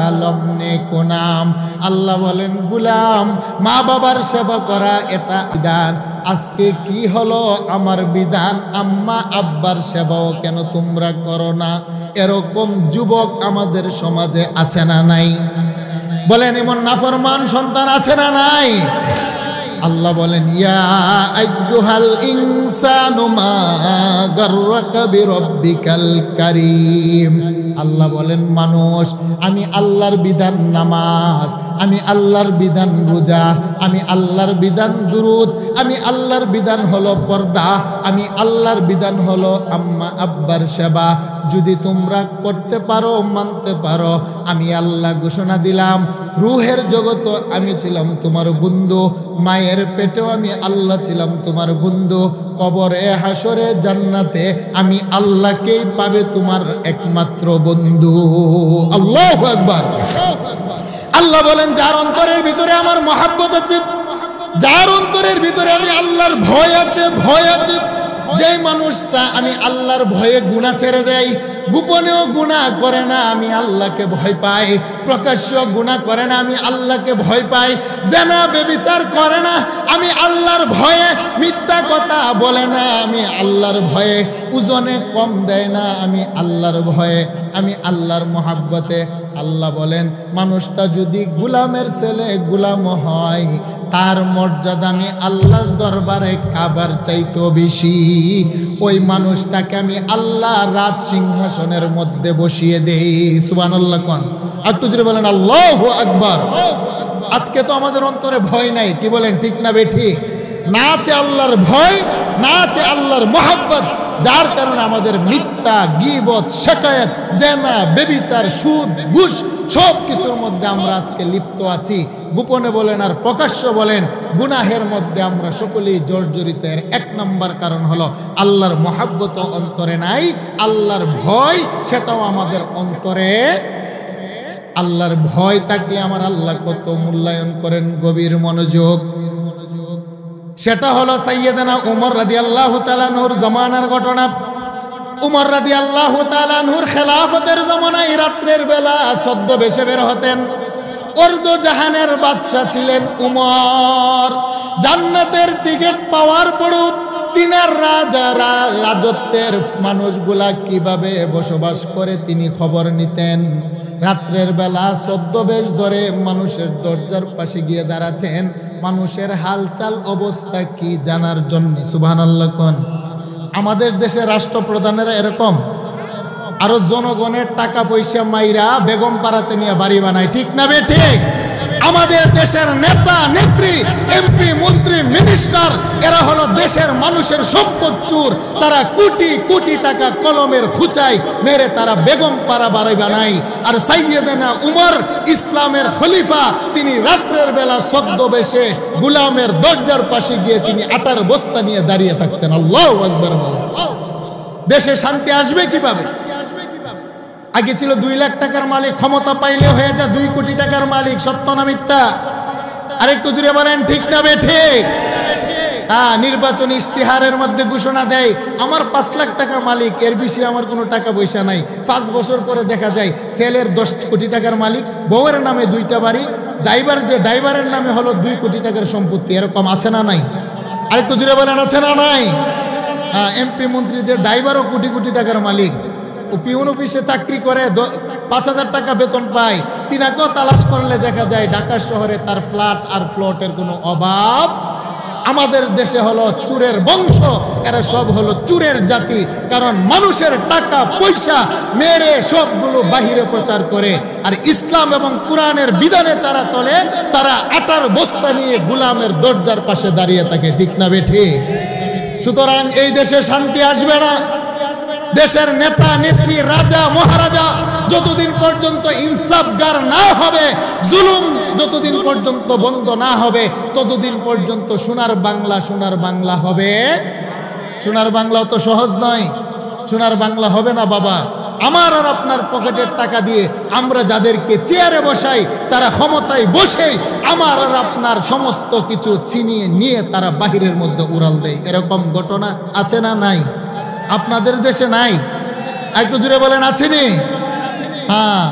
আলম নে কুনাম। আল্লাহ বলেন গোলাম, মা বাবার সেবা করা এটা বিধান। আজকে কি হলো আমার বিধান, আম্মা আব্বার সেবাও কেন তোমরা করো না? এরকম যুবক আমাদের সমাজে আছে না নাই? বলেন এমন নাফরমান সন্তান আছে না নাই? আল্লাহ বলেন ইয়া আইয়ুহাল ইনসানু মা গাররাকা বিরাব্বিকাল কারীম। আল্লাহ বলেন মানুষ, আমি আল্লাহর বিধান নামাজ, আমি আল্লাহর বিধান রোজা, আমি আল্লাহর বিধান দুরূদ, আমি আল্লাহর বিধান হলো পর্দা, আমি আল্লাহর বিধান হলো আম্মা আব্বার সেবা। যদি তোমরা করতে পারো, মানতে পারো, আমি আল্লাহ ঘোষণা দিলাম রুহের জগত আমি ছিলাম তোমার বন্ধু, মায়ের পেটেও আমি আল্লাহ ছিলাম তোমার বন্ধু, কবরে হাসরে জান্নাতে আমি আল্লাহকেই পাবে তোমার একমাত্র বন্ধু। আল্লাহু আকবার। আল্লাহ বলেন যার অন্তরের ভিতরে আমার মহব্বত আছে, যার অন্তরের ভিতরে আমি আল্লাহর ভয় আছে, ভয় আছে, যেই মানুষটা আমি আল্লাহর ভয়ে গুনাহ ছেড়ে দেয়, গোপনেও গুনাহ করে না আমি আল্লাহকে ভয় পাই, প্রকাশ্য গুনাহ করে না আমি আল্লাহকে ভয় পাই, জেনা ব্যভিচার করে না আমি আল্লাহর ভয়ে, মিথ্যা কথা বলে না আমি আল্লাহর ভয়ে, ওজনে কম দেয় না আমি আল্লাহর ভয়ে, আমি আল্লাহর মহাব্বতে। আল্লাহ বলেন মানুষটা যদি গোলামের ছেলে গোলাম হয়, তার মর্যাদা আমি আল্লাহর দরবারে কাবার চাইতো বেশি। ওই মানুষটাকে আমি আল্লাহ রাত সিংহাসনের মধ্যে বসিয়ে দেই। সুবহানাল্লাহ কোন একটু জোরে বলেন আল্লাহু আকবার। আজকে তো আমাদের অন্তরে ভয় নাই, কি বলেন ঠিক না বেঠিক? না আছে আল্লাহর ভয়, না আছে আল্লাহর মহব্বত, যার কারণে আমাদের মিথ্যা, গীবত, শিকায়াত, জেনা, ব্যভিচার, সুদ, ঘুষ সব কিছুর মধ্যে আমরা আজকে লিপ্ত আছি। গোপনে বলেন আর প্রকাশ্য বলেন, গুনাহের মধ্যে আমরা সকলেই জর্জরিত। এর এক নম্বর কারণ হলো আল্লাহর মহব্বত অন্তরে নাই, আল্লাহর ভয় সেটাও আমাদের অন্তরে। আল্লাহর ভয় থাকলে আমার আল্লাহ কত মূল্যায়ন করেন, গভীর মনোযোগ। সেটা হলো সাইয়েদনা উমর রাদিয়াল্লাহু তাআলা আনহুর জামানার ঘটনা। উমর রাদিয়াল্লাহু তাআলা আনহুর খেলাফতের জামানায় রাত্রের বেলা ছদ্মবেশে বের হতেন। অর্ধ জাহানের বাদশা ছিলেন উমর। জান্নাতের টিকিট পাওয়ার পরও তিনার রাজত্বের মানুষগুলা কিভাবে বসবাস করে তিনি খবর নিতেন। রাত্রের বেলা ছদ্মবেশ ধরে মানুষের দরজার পাশে গিয়ে দাঁড়াতেন, মানুষের হালচাল অবস্থা কি জানার জন্য। সুবহানাল্লাহ কোন। আমাদের দেশে রাষ্ট্রপ্রধানেরা এরকম, আরো জনগণের টাকা পয়সা মাইরা বেগম পাড়াতে নিয়ে বাড়ি বানায়, ঠিক না বে ঠিক? আমাদের দেশের নেতা নেত্রী, এমপি, মন্ত্রী, মিনিস্টার, এরা হলো দেশের মানুষের সম্পদ চোর। তারা কোটি কোটি টাকা কলমের খুচাই মেরে তারা বেগম পাড়া বাড়ি বানায়। আর সাইয়েদনা উমর ইসলামের খলিফা, তিনি রাত্রের বেলা ছদ্মবেশে গোলামের দরজার পাশে গিয়ে তিনি আটার বস্তা নিয়ে দাঁড়িয়ে থাকতেন। আল্লাহু আকবার বলেন। দেশে শান্তি আসবে কিভাবে? আগে ছিল 2 লাখ টাকার মালিক, ক্ষমতা পাইলে হয়ে যায় 2 কোটি টাকার মালিক। সত্য না মিথ্যা? আরেকটু জুড়ে বলেন ঠিক না বে ঠিক? নির্বাচনী ইশতেহারের মধ্যে ঘোষণা দেয় আমার 5 লাখ টাকা মালিক, এর বেশি আমার কোনো টাকা পয়সা নাই। 5 বছর পরে দেখা যায় ছেলের 10 কোটি টাকার মালিক, বউয়ের নামে 2টা বাড়ি, ড্রাইভারের নামে হলো 2 কোটি টাকার সম্পত্তি। এরকম আছে না নাই? আরেকটু জুড়ে বলেন আছে না নাই? এমপি মন্ত্রীদের ড্রাইভারও কোটি কোটি টাকার মালিক। পিউন অফিসে চাকরি করে 5,000 টাকা বেতন পায়। তিনাকেও তালাশ করলে দেখা যায় ঢাকা শহরে তার ফ্ল্যাট আর ফ্লটের কোনো অভাব। আমাদের দেশে হলো চুরের বংশ, এরা সব হলো চুরের জাতি। কারণ মানুষের টাকা পয়সা মেরে সবগুলো বাহিরে প্রচার করে, আর ইসলাম এবং কোরআনের বিধানে যারা চলে তারা আটার বস্তা নিয়ে গোলামের দরজার পাশে দাঁড়িয়ে থাকে, ঠিক না বেঠি? সুতরাং এই দেশে শান্তি আসবে না। দেশের নেতা নেত্রী রাজা মহারাজা যতদিন পর্যন্ত ইনসাফগার না হবে, জুলুম যতদিন পর্যন্ত বন্ধ না হবে, ততদিন পর্যন্ত সোনার বাংলা হবে। সোনার বাংলাও তো সহজ নয়, সোনার বাংলা হবে না বাবা। আমার আর আপনার পকেটের টাকা দিয়ে আমরা যাদেরকে চেয়ারে বসাই, তারা ক্ষমতায় বসেই আমার আর আপনার সমস্ত কিছু ছিনিয়ে নিয়ে তারা বাহিরের মধ্যে উড়াল দেয়। এরকম ঘটনা আছে না নাই? আপনাদের দেশে নাই? একটু জুড়ে বলেন আছেনি? হ্যাঁ,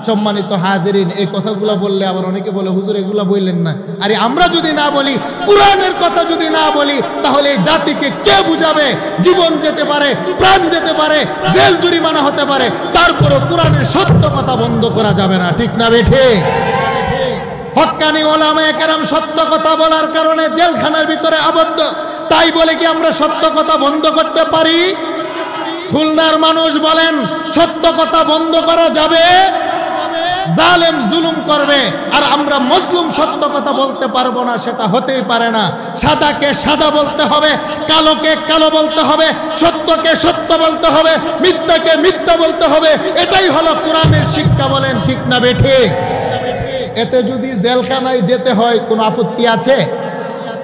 সম্মানিত হাজিরিন, এই কথাগুলো বললে আবার অনেকে বলে হুজুর এগুলো বললেন না। আরে আমরা যদি না বলি, কোরআনের কথা যদি না বলি, তাহলে এই জাতিকে কে বুঝাবে? জীবন যেতে পারে, প্রাণ যেতে পারে, জেল জরিমানা হতে পারে, তারপরও কোরআনের সত্য কথা বন্ধ করা যাবে না। ঠিক না বেঠে? হক্কানি ওলামায়ে কেরাম সত্য কথা বলার কারণে জেলখানার ভিতরে আবদ্ধ। তাই বলে কি আমরা সত্য কথা বন্ধ করতে পারি? খুলনার মানুষ বলেন সত্য কথা বন্ধ করা যাবে? জালেম জুলুম করবে আর আমরা মজলুম সত্য কথা বলতে পারবো না, সেটা হতেই পারে না। সাদাকে সাদা বলতে হবে, কালোকে কালো বলতে হবে, সত্যকে সত্য বলতে হবে, মিথ্যাকে মিথ্যা বলতে হবে। এটাই হলো কোরআনের শিক্ষা। বলেন ঠিক না বেঠে? এতে যদি জেলখানায় যেতে হয় কোনো আপত্তি আছে?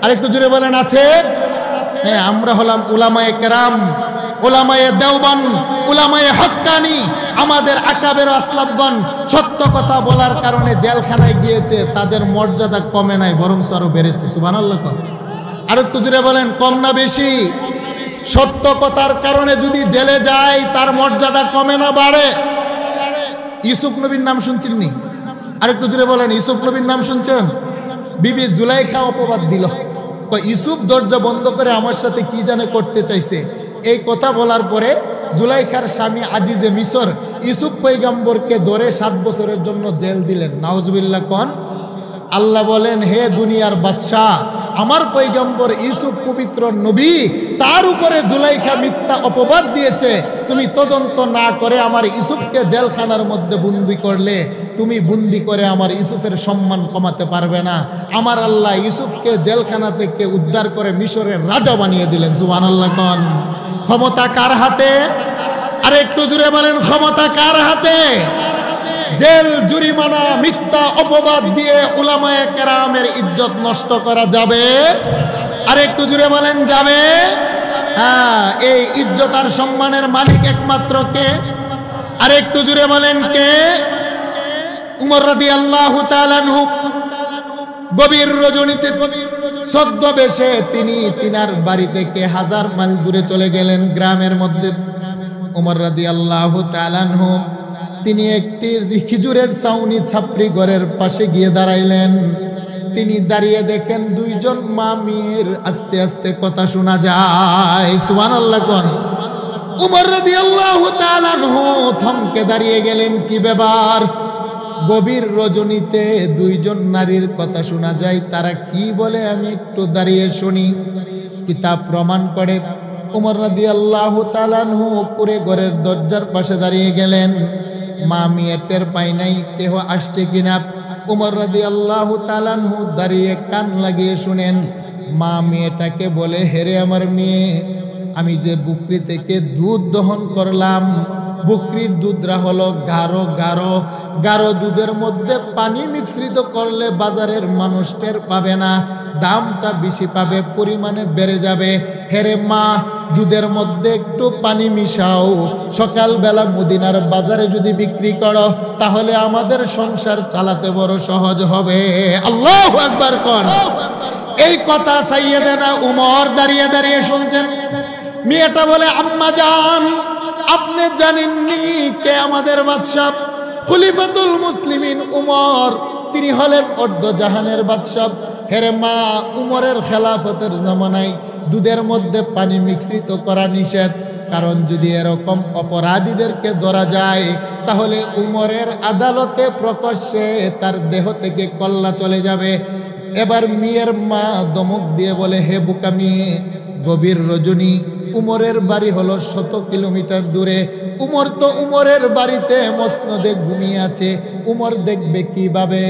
আরেকটু জোরে বলেন আছে? হ্যাঁ, আমরা হলাম উলামায়ে কেরাম, উলামায়ে দেওবন্দ, উলামায়ে হক্কানি। আমাদের আকাবের আসলাফগণ সত্য কথা বলার কারণে জেলখানায় গিয়েছে, তাদের মর্যাদা কমে নাই, বরং আরো বেড়েছে। সুবহানাল্লাহ। আর একটু জোরে বলেন কম না বেশি? সত্য কথার কারণে যদি জেলে যায়, তার মর্যাদা কমে না বাড়ে? ইউসুফ নবীর নাম শুনছেন নি? আর একটু জোরে বলেন ইউসুফ নবীর নাম শুনছেন? বিবি জুলাইখা অপবাদ দিল, ইউসুফ দরজা বন্ধ করে আমার সাথে কি জানে করতে চাইছে। এই কথা বলার পরে জুলাইখার স্বামী আজিজে মিশর ইউসুফ পয়গম্বরকে ধরে 7 বছরের জন্য জেল দিলেন। নাউজুবিল্লাহ কোন? আল্লাহ বলেন, হে দুনিয়ার বাদশাহ, আমার পয়গম্বর ইউসুফ পবিত্র নবী, তার উপরে জুলাইখা মিথ্যা অপবাদ দিয়েছে। তুমি তদন্ত না করে আমার ইউসুফকে জেলখানার মধ্যে বন্দি করলে, তুমি বন্দি করে আমার ইউসুফের সম্মান কমাতে পারবে না। আমার আল্লাহ ইউসুফকে জেলখানা থেকে উদ্ধার করে মিশরের রাজা বানিয়ে দিলেন। সুবহানাল্লাহ কোন? ক্ষমতা কার হাতে? আরে একটু জুড়ে বলেন ক্ষমতা কার হাতে? জেল জরিমানা মিথ্যা অপবাদ দিয়ে উলামায়ে কেরামের ইজ্জত নষ্ট করা যাবে? আর একটু জুড়ে বলেন যাবে? হ্যাঁ, এই ইজ্জত আর সম্মানের মালিক একমাত্র কে? আর একটু জুড়ে বলেন কে? উমর রাদিয়াল্লাহু তাআলা আনহু গভীর রজনীতে ছদ্মবেশে তিনি তিনার বাড়ি থেকে 1000 মাইল দূরে চলে গেলেন গ্রামের মধ্যে। উমর রাদিয়াল্লাহু তাআলা আনহু তিনি একটি খেজুরের ছাউনি ছাপড়ি ঘরের পাশে গিয়ে দাঁড়াইলেন। তিনি দাঁড়িয়ে দেখেন 2 জন মা মেয়ের আস্তে আস্তে কথা শোনা যায়। সুবহানাল্লাহ কোন? উমর রাদিয়াল্লাহু তাআলা আনহু থমকে দাঁড়িয়ে গেলেন, কি ব্যাপার? গভীর রজনীতে 2 জন নারীর কথা শোনা যায়, তারা কি বলে আমি একটু দাঁড়িয়ে শুনি। কিতাব প্রমাণ করে উমর রাদিয়াল্লাহু তাআলা আনহু পুরে ঘরের দরজার পাশে দাঁড়িয়ে গেলেন। মা মেয়ে টের পায় নাই কেহ আসছে কিনা। উমর রাদিয়াল্লাহু তাআলা আনহু দাঁড়িয়ে কান লাগিয়ে শুনেন। মা মেয়েটাকে বলে, হেরে আমার মেয়ে, আমি যে বুকরি থেকে দুধ দহন করলাম, বুকরির দুধরা হলো গাঢ় গাঢ় গাঢ় দুধের মধ্যে পানি মিশ্রিত করলে বাজারের মানুষ টের পাবে না, দামটা বেশি পাবে, পরিমাণে বেড়ে যাবে। হেরে মা, দুধের মধ্যে একটু পানি মিশাও, সকালবেলা মদিনার বাজারে যদি বিক্রি করো তাহলে আমাদের সংসার চালাতে বড় সহজ হবে। আল্লাহু আকবার কোন? এই কথা সাইয়েদেনা উমর দাঁড়িয়ে দাঁড়িয়ে শুনছেন। মেয়েটা বলে, আম্মা জান, আপনি জানেননি কে আমাদের বাদশা? খলিফাতুল মুসলিমিন উমর, তিনি হলেন অর্ধ জাহানের বাদশা। হেরে মা, উমরের খেলাফতের জামানায় দুধের মধ্যে পানি মিশ্রিত করা নিষেধ, কারণ যদি এরকম অপরাধীদেরকে ধরা যায় তাহলে উমরের আদালতে প্রকাশ্যে তার দেহ থেকে কল্লা চলে যাবে। এবার মেয়ের মা দমক দিয়ে বলে, হে বোকা মেয়ে, গভীর রজনী, উমরের বাড়ি হলো 100 কিলোমিটার দূরে। উমর তো উমরের বাড়িতে মসনদে ঘুমিয়ে আছে, উমর দেখবে কিভাবে?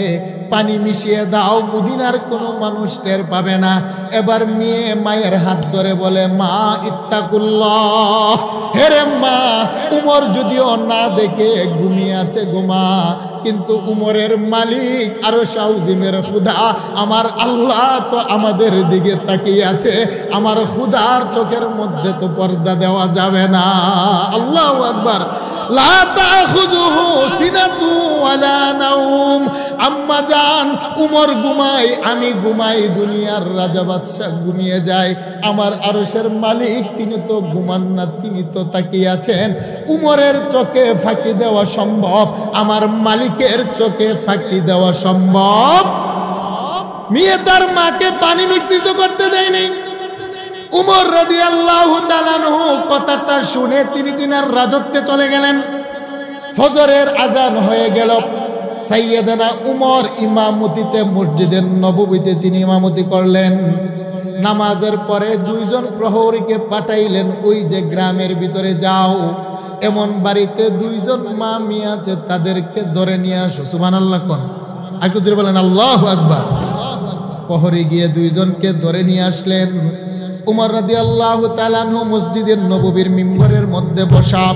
পানি মিশিয়ে দাও, মদিনার কোনো মানুষ টের পাবে না। এবার মেয়ে মায়ের হাত ধরে বলে, মা ইত্তাকুল্লাহ, হেরে মা, উমর যদিও না দেখে ঘুমিয়ে আছে ঘুমা, কিন্তু উমরের মালিক আরশ আযিমের খুদা আমার আল্লাহ তো আমাদের দিকে তাকিয়ে আছে, আমার খুদার চোখের মধ্যে তো পর্দা দেওয়া যাবে না। আল্লাহু আকবার। লা তাখুযুহু সিনাতু ওয়ালা নাওম। আম্মা জান, উমর ঘুমায়, আমি ঘুমাই, দুনিয়ার রাজা বাদশা ঘুমিয়ে যায়, আমার আরশের মালিক তিনি তো ঘুমান না, তিনি তো তাকিয়ে আছেন। উমরের চোখে ফাঁকি দেওয়া সম্ভব, আমার মালিকের চোখে ফাঁকি দেওয়া সম্ভব? মেয়ে তার মাকে পানি মিশ্রিত করতে দেয়নি। উমর রাদিয়াল্লাহু তাআলা আনহু কথাটা শুনে তিনি তিনার রাজত্বে চলে গেলেন। ফজরের আজান হয়ে গেল। সাইয়েদনা উমর ইমামতিতে মসজিদে নববীতে তিনি ইমামতি করলেন। নামাজের পরে দুইজন প্রহরীকে পাঠাইলেন, ওই যে গ্রামের ভিতরে যাও, এমন বাড়িতে দুইজন মা মেয়ে আছে, তাদেরকে ধরে নিয়ে আসো। সুবহানাল্লাহ কোন একটু জোরে বলেন আল্লাহু আকবার। প্রহরী গিয়ে দুইজনকে ধরে নিয়ে আসলেন। উমর রাদিয়াল্লাহু তাআলা আনহু মসজিদের নববীর মিম্বরের মধ্যে বসা,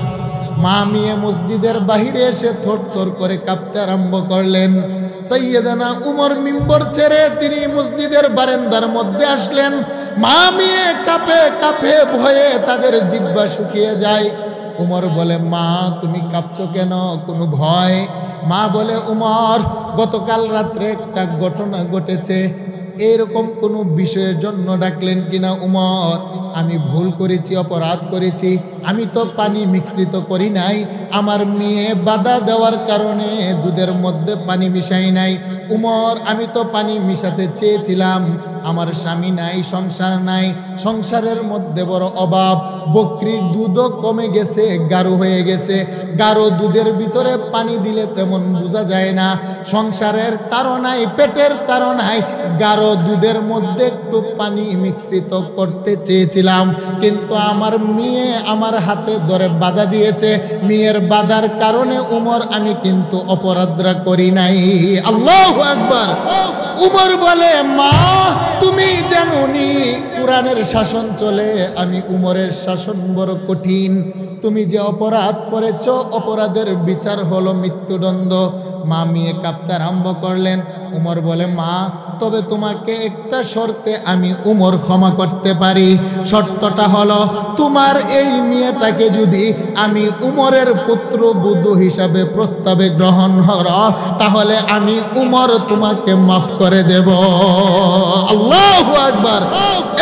মা মেয়ে মসজিদের বাহিরে এসে থরথর করে কাঁপতে আরম্ভ করলেন। সাইয়েদনা উমর মিম্বর ছেড়ে তিনি মসজিদের বারান্দার মধ্যে আসলেন। মা মেয়ে কাঁপে কাঁপে ভয়ে তাদের জিহ্বা শুকিয়ে যায়। উমর বলে, মা তুমি কাঁপছো কেন, কোনো ভয়? মা বলে, উমর গতকাল রাত্রে একটা ঘটনা ঘটেছে, এরকম কোনো বিষয়ের জন্য ডাকলেন কিনা? উমর, আমি ভুল করেছি, অপরাধ করেছি, আমি তো পানি মিশ্রিত করি নাই, আমার মেয়ে বাধা দেওয়ার কারণে দুধের মধ্যে পানি মিশাই নাই। উমর, আমি তো পানি মিশাতে চেয়েছিলাম, আমার স্বামী নাই, সংসার নাই, সংসারের মধ্যে বড় অভাব, বকরির দুধও কমে গেছে, গাঢ় হয়ে গেছে, গাঢ় দুধের ভিতরে পানি দিলে তেমন বোঝা যায় না, সংসারের তাড়নায়, পেটের তাড়নায় গাঢ় দুধের মধ্যে একটু পানি মিশ্রিত করতে চেয়েছিলাম, কিন্তু আমার মেয়ে আমার হাতে ধরে বাধা দিয়েছে, মেয়ের বাধার কারণে উমর আমি কিন্তু অপরাধরা করি নাই। আল্লাহু আকবার। উমর বলে, মা তুমি জানোনি কুরআনের শাসন চলে, আমি উমরের শাসন বড় কঠিন, তুমি যে অপরাধ করেছ অপরাধের বিচার হলো মৃত্যুদণ্ড। মা মেয়ে কাঁপতে আরম্ভ করলেন। উমর বলে, মা তবে তোমাকে একটা শর্তে আমি উমর ক্ষমা করতে পারি, শর্তটা হলো তোমার এই মেয়েটাকে যদি আমি উমরের পুত্রবধূ হিসাবে প্রস্তাবে গ্রহণ করো, তাহলে আমি উমর তোমাকে মাফ করে দেব। আল্লাহু আকবার।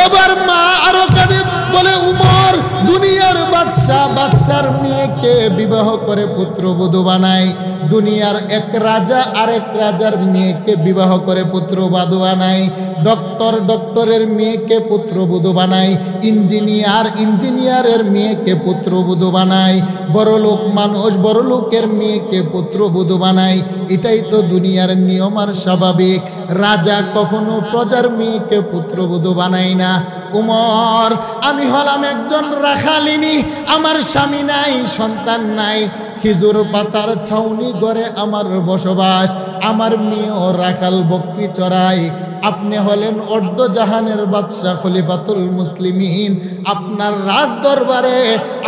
এবার মা আরো কাঁদে, বলে, উমর দুনিয়ার বাদশা, বাদশার মেয়েকে বিবাহ করে পুত্রবধূ বানায়, দুনিয়ার এক রাজা আরেক রাজার মেয়েকে বিবাহ করে পুত্রবধূ বানায়, ডক্টর ডক্টরের মেয়েকে পুত্রবধূ বানায়, ইঞ্জিনিয়ার ইঞ্জিনিয়ারের মেয়েকে পুত্রবধূ বানায়, বড়লোক মানুষ বড়লোকের মেয়েকে পুত্রবধূ বানায়। এটাই তো দুনিয়ার নিয়ম আর স্বাভাবিক। রাজা কখনো প্রজার মেয়েকে পুত্রবধূ বানায় না। উমর, আমি হলাম একজন রাখালিনী, আমার স্বামী নাই, সন্তান নাই, খেজুর পাতার ছাউনি ঘরে আমার বসবাস, আমার মেয়েও রাখাল বকরি চড়াই। আপনি হলেন অর্ধ জাহানের বাদশা খলিফাতুল মুসলিমিন, আপনার রাজ দরবারে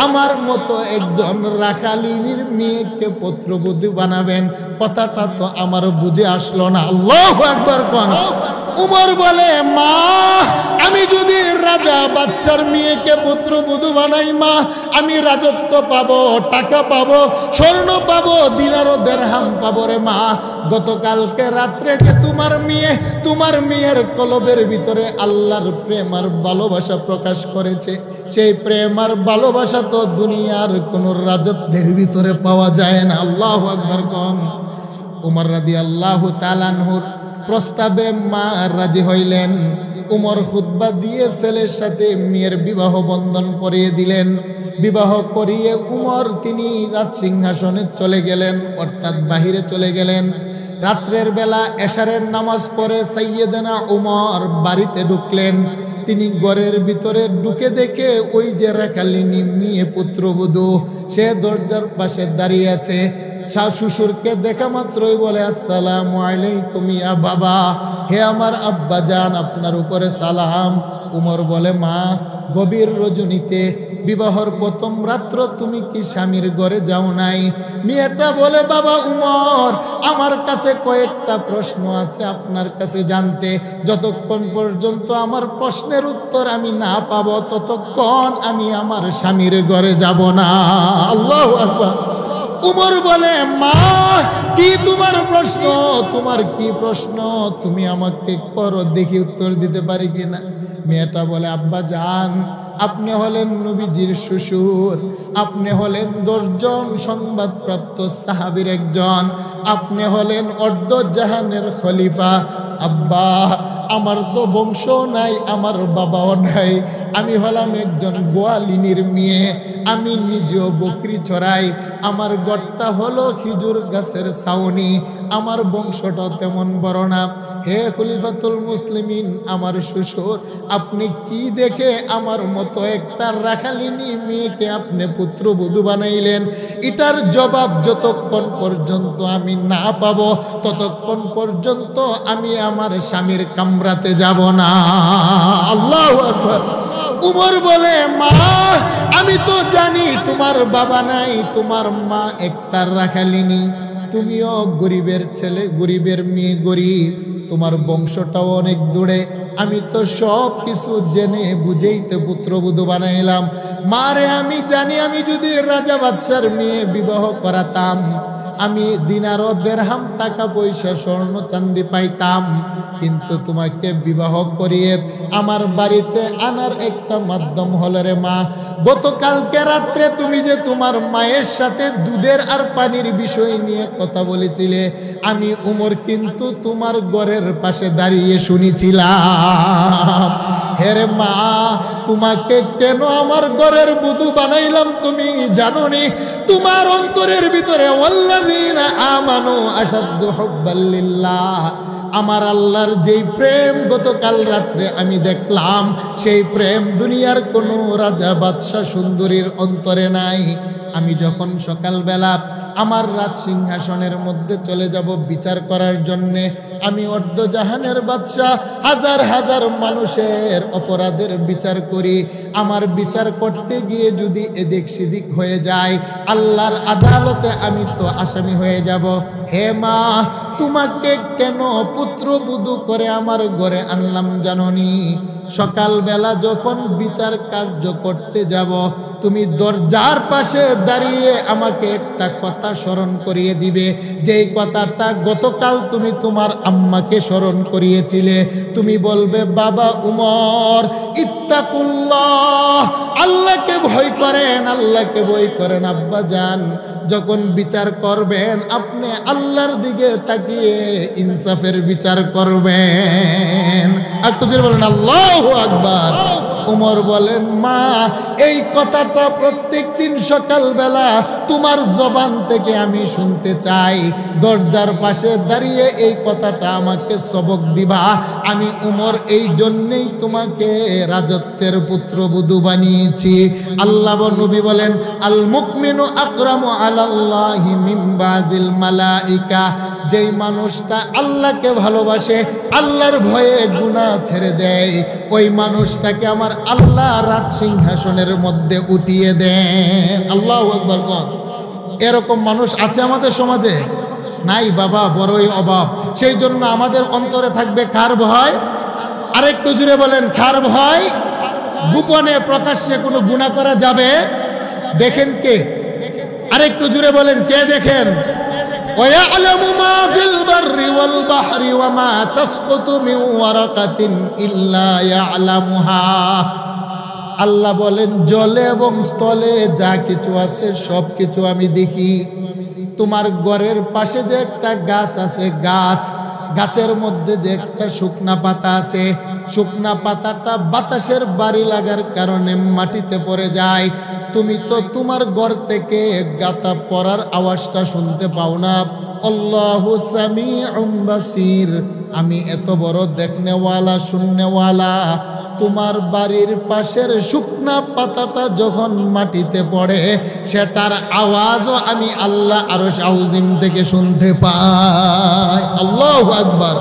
আমার মতো একজন রাখালিনীর মেয়েকে পুত্রবধূ বানাবেন, কথাটা তো আমার বুঝে আসলো না। আল্লাহু আকবার কোন। উমর বলে, মা আমি যদি রাজা বাদশার মেয়েকে পুত্রবধূ বানাই, মা আমি রাজত্ব পাবো, টাকা পাবো, স্বর্ণ পাবো, দিনার ও দিরহাম পাবো রে মা। গতকালকে রাত্রে যে তোমার মেয়ের কলবের ভিতরে আল্লাহর প্রেম আর ভালোবাসা প্রকাশ করেছে, সেই প্রেম আর ভালোবাসা তো দুনিয়ার কোন রাজত্বের ভিতরে পাওয়া যায় না। আল্লাহু আকবার কোন। উমর রাদিয়াল্লাহু তাআলা আনহুর প্রস্তাবে মা রাজি হইলেন। উমর খুতবা দিয়ে ছেলের সাথে মেয়ের বিবাহ বন্ধন করিয়ে দিলেন। বিবাহ করিয়ে উমর তিনি রাজসিংহাসনে চলে গেলেন, অর্থাৎ বাহিরে চলে গেলেন। রাত্রের বেলা এশারের নামাজ পড়ে সাইয়েদনা উমর বাড়িতে ঢুকলেন। তিনি ঘরের ভিতরে ঢুকে দেখে ওই যে রাখালিনী মেয়ে পুত্রবধূ, সে দরজার পাশে দাঁড়িয়ে আছে। শ্বশুরকে দেখা মাত্রই বলে আসসালামু আলাইকুম ইয়া বাবা, হে আমার আব্বা জান, আপনার উপরে সালাম। উমর বলে, মা, গভীর রজনীতে বিবাহর প্রথম রাত্র তুমি কি স্বামীর ঘরে যাও নাই? মেয়েটা বলে, বাবা উমর, আমার কাছে কয়েকটা প্রশ্ন আছে আপনার কাছে জানতে, যতক্ষণ পর্যন্ত আমার প্রশ্নের উত্তর আমি না পাবো ততক্ষণ আমি আমার স্বামীর ঘরে যাব না। আল্লাহু আকবার। উমর বলে, মা, কি তোমার প্রশ্ন? তোমার কি প্রশ্ন? তুমি আমাকে করো, দেখি উত্তর দিতে পারি কিনা। মেয়েটা বলে, আব্বা জান, আপনি হলেন নবীজির শ্বশুর, আপনি হলেন 10 জন সংবাদপ্রাপ্ত সাহাবীর একজন, আপনি হলেন অর্ধ জাহানের খলিফা। আব্বা, আমার তো বংশ নাই, আমার বাবাও নাই, আমি হলাম একজন গোয়ালিনীর মেয়ে, আমি নিজেও বকরি চড়াই, আমার গড়টা হলো খেজুর গাছের ছাউনি, আমার বংশটা তেমন বড় না। হে খলিফাতুল মুসলিমিন, আমার শ্বশুর, আপনি কি দেখে আমার মতো একটা রাখালিনী মেয়েকে আপনি পুত্রবধূ বানাইলেন? এটার জবাব যতক্ষণ পর্যন্ত আমি না পাবো ততক্ষণ পর্যন্ত আমি আমার স্বামীর কামরাতে যাব না। আল্লাহু আকবার। উমর বলে, মা, আমি তো জানি তোমার বাবা নাই, তোমার মা একটা রাখালিনী, তুমিও গরিবের ছেলে, গরিবের মেয়ে, গরিব, তোমার বংশটাও অনেক দূরে, আমি তো সব কিছু জেনে বুঝেইতে পুত্রবধূ বানাইলাম। মারে, আমি জানি আমি যদি রাজা বাদশার মেয়ে বিবাহ করাতাম, আমি দিনার দেড়হাম টাকা পয়সা স্বর্ণ চাঁদি পাইতাম, কিন্তু তোমাকে বিবাহ করিয়ে আমার বাড়িতে আনার একটা মাধ্যম হলো রে মা। গতকালকে রাত্রে তুমি যে তোমার মায়ের সাথে দুধের আর পানির বিষয় নিয়ে কথা বলেছিলে, আমি উমর কিন্তু তোমার ঘরের পাশে দাঁড়িয়ে শুনেছিলাম। হেরে মা, তোমাকে কেন আমার ঘরের বধূ বানাইলাম তুমি জানো নি? তোমার অন্তরের ভিতরে ওয়াল্লাযীনা আমানু আশাদ্দু হুব্বাল লিল্লাহ, আমার আল্লাহর যেই প্রেম গতকাল রাত্রে আমি দেখলাম, সেই প্রেম দুনিয়ার কোনো রাজা বাদশা সুন্দরীর অন্তরে নাই। আমি যখন সকালবেলা আমার রাজ সিংহাসনের মধ্যে চলে যাব বিচার করার জন্যে, আমি অর্ধজাহানের বাদশাহ, হাজার হাজার মানুষের অপরাধের বিচার করি। আমার বিচার করতে গিয়ে যদি এদিক সেদিক হয়ে যায়, আল্লাহর আদালতে আমি তো আসামি হয়ে যাব। হে মা, তোমাকে কেন পুত্রবধূ করে আমার ঘরে আনলাম জাননি? সকালবেলা যখন বিচার কার্য করতে যাব, তুমি দরজার পাশে দাঁড়িয়ে আমাকে একটা কথা স্মরণ করিয়ে দিবে, যেই কথাটা গতকাল তুমি তোমার আম্মাকে স্মরণ করিয়েছিলে। তুমি বলবে, বাবা উমর, ইত্তাকুল্লাহ, আল্লাহকে ভয় করেন, আল্লাহকে ভয় করেন। আব্বা জান, যখন বিচার করবেন আপনি আল্লাহর দিকে তাকিয়ে ইনসাফের বিচার করবেন। একটু জোরে বলেন আল্লাহু আকবার। উমর বলেন, মা, এই কথাটা প্রত্যেক দিন সকালবেলা তোমার জবান থেকে আমি শুনতে চাই। দরজার পাশে দাঁড়িয়ে এই কথাটা আমাকে সবক দিবা। আমি উমর এই জন্যেই তোমাকে রাজত্বের পুত্রবধূ বানিয়েছি। আল্লাহ নবী বলেন, আল মুকমিনু আকরামু আলাল্লাহি মিন বাজিল মালাইকা, যেই মানুষটা আল্লাহকে ভালোবাসে, আল্লাহর ভয়ে গুনাহ ছেড়ে দেয়, ওই মানুষটাকে আমার আল্লাহ রাজ সিংহাসনের মধ্যে উঠিয়ে দেন। আল্লাহু আকবার। কোন এরকম মানুষ আছে আমাদের সমাজে? নাই বাবা, বড়ই অভাব। সেই জন্য আমাদের অন্তরে থাকবে কার ভয়? আরেকটু জুড়ে বলেন, কার ভয়? গোপনে প্রকাশ্যে কোনো গুনাহ করা যাবে? দেখেন কে? আরেকটু জুড়ে বলেন, কে দেখেন? وَيَعْلَمُ مَا فِي الْبَرِّ وَالْبَحْرِ وَمَا تَسْقُطُ مِنْ وَرَقَةٍ إِلَّا يَعْلَمُهَا। আল্লাহ বলেন, জলে এবং স্থলে যা কিছু আছে সব কিছু আমি দেখি। তোমার ঘরের পাশে যে একটা গাছ আছে, গাছের মধ্যে যে একটা শুকনা পাতা আছে, শুকনা পাতাটা বাতাসের বাড়ি লাগার কারণে মাটিতে পড়ে যায়। তুমি তো তোমার ঘর থেকে গাতা পড়ার আওয়াজটা শুনতে পাও না। আল্লাহু সামিউম বাসির, আমি এত বড় দেখনেওয়ালা, শুননেওয়ালা, তোমার বাড়ির পাশের শুকনা পাতাটা যখন মাটিতে পড়ে সেটার আওয়াজও আমি আল্লাহ আরশ আউজিম থেকে শুনতে পাই। আল্লাহু আকবার।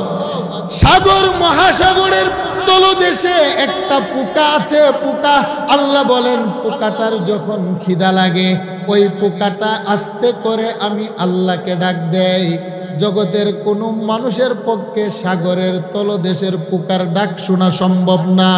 সাগর মহাসাগরের তলদেশে একটা পোকা আছে, পোকা আল্লাহ বলেন পোকাটার যখন খিদা লাগে ওই পোকাটা আস্তে করে আমি আল্লাহকে ডাক দেই। জগতের কোনো মানুষের পক্ষে সাগরের তলদেশের পোকার ডাক শোনা সম্ভব না।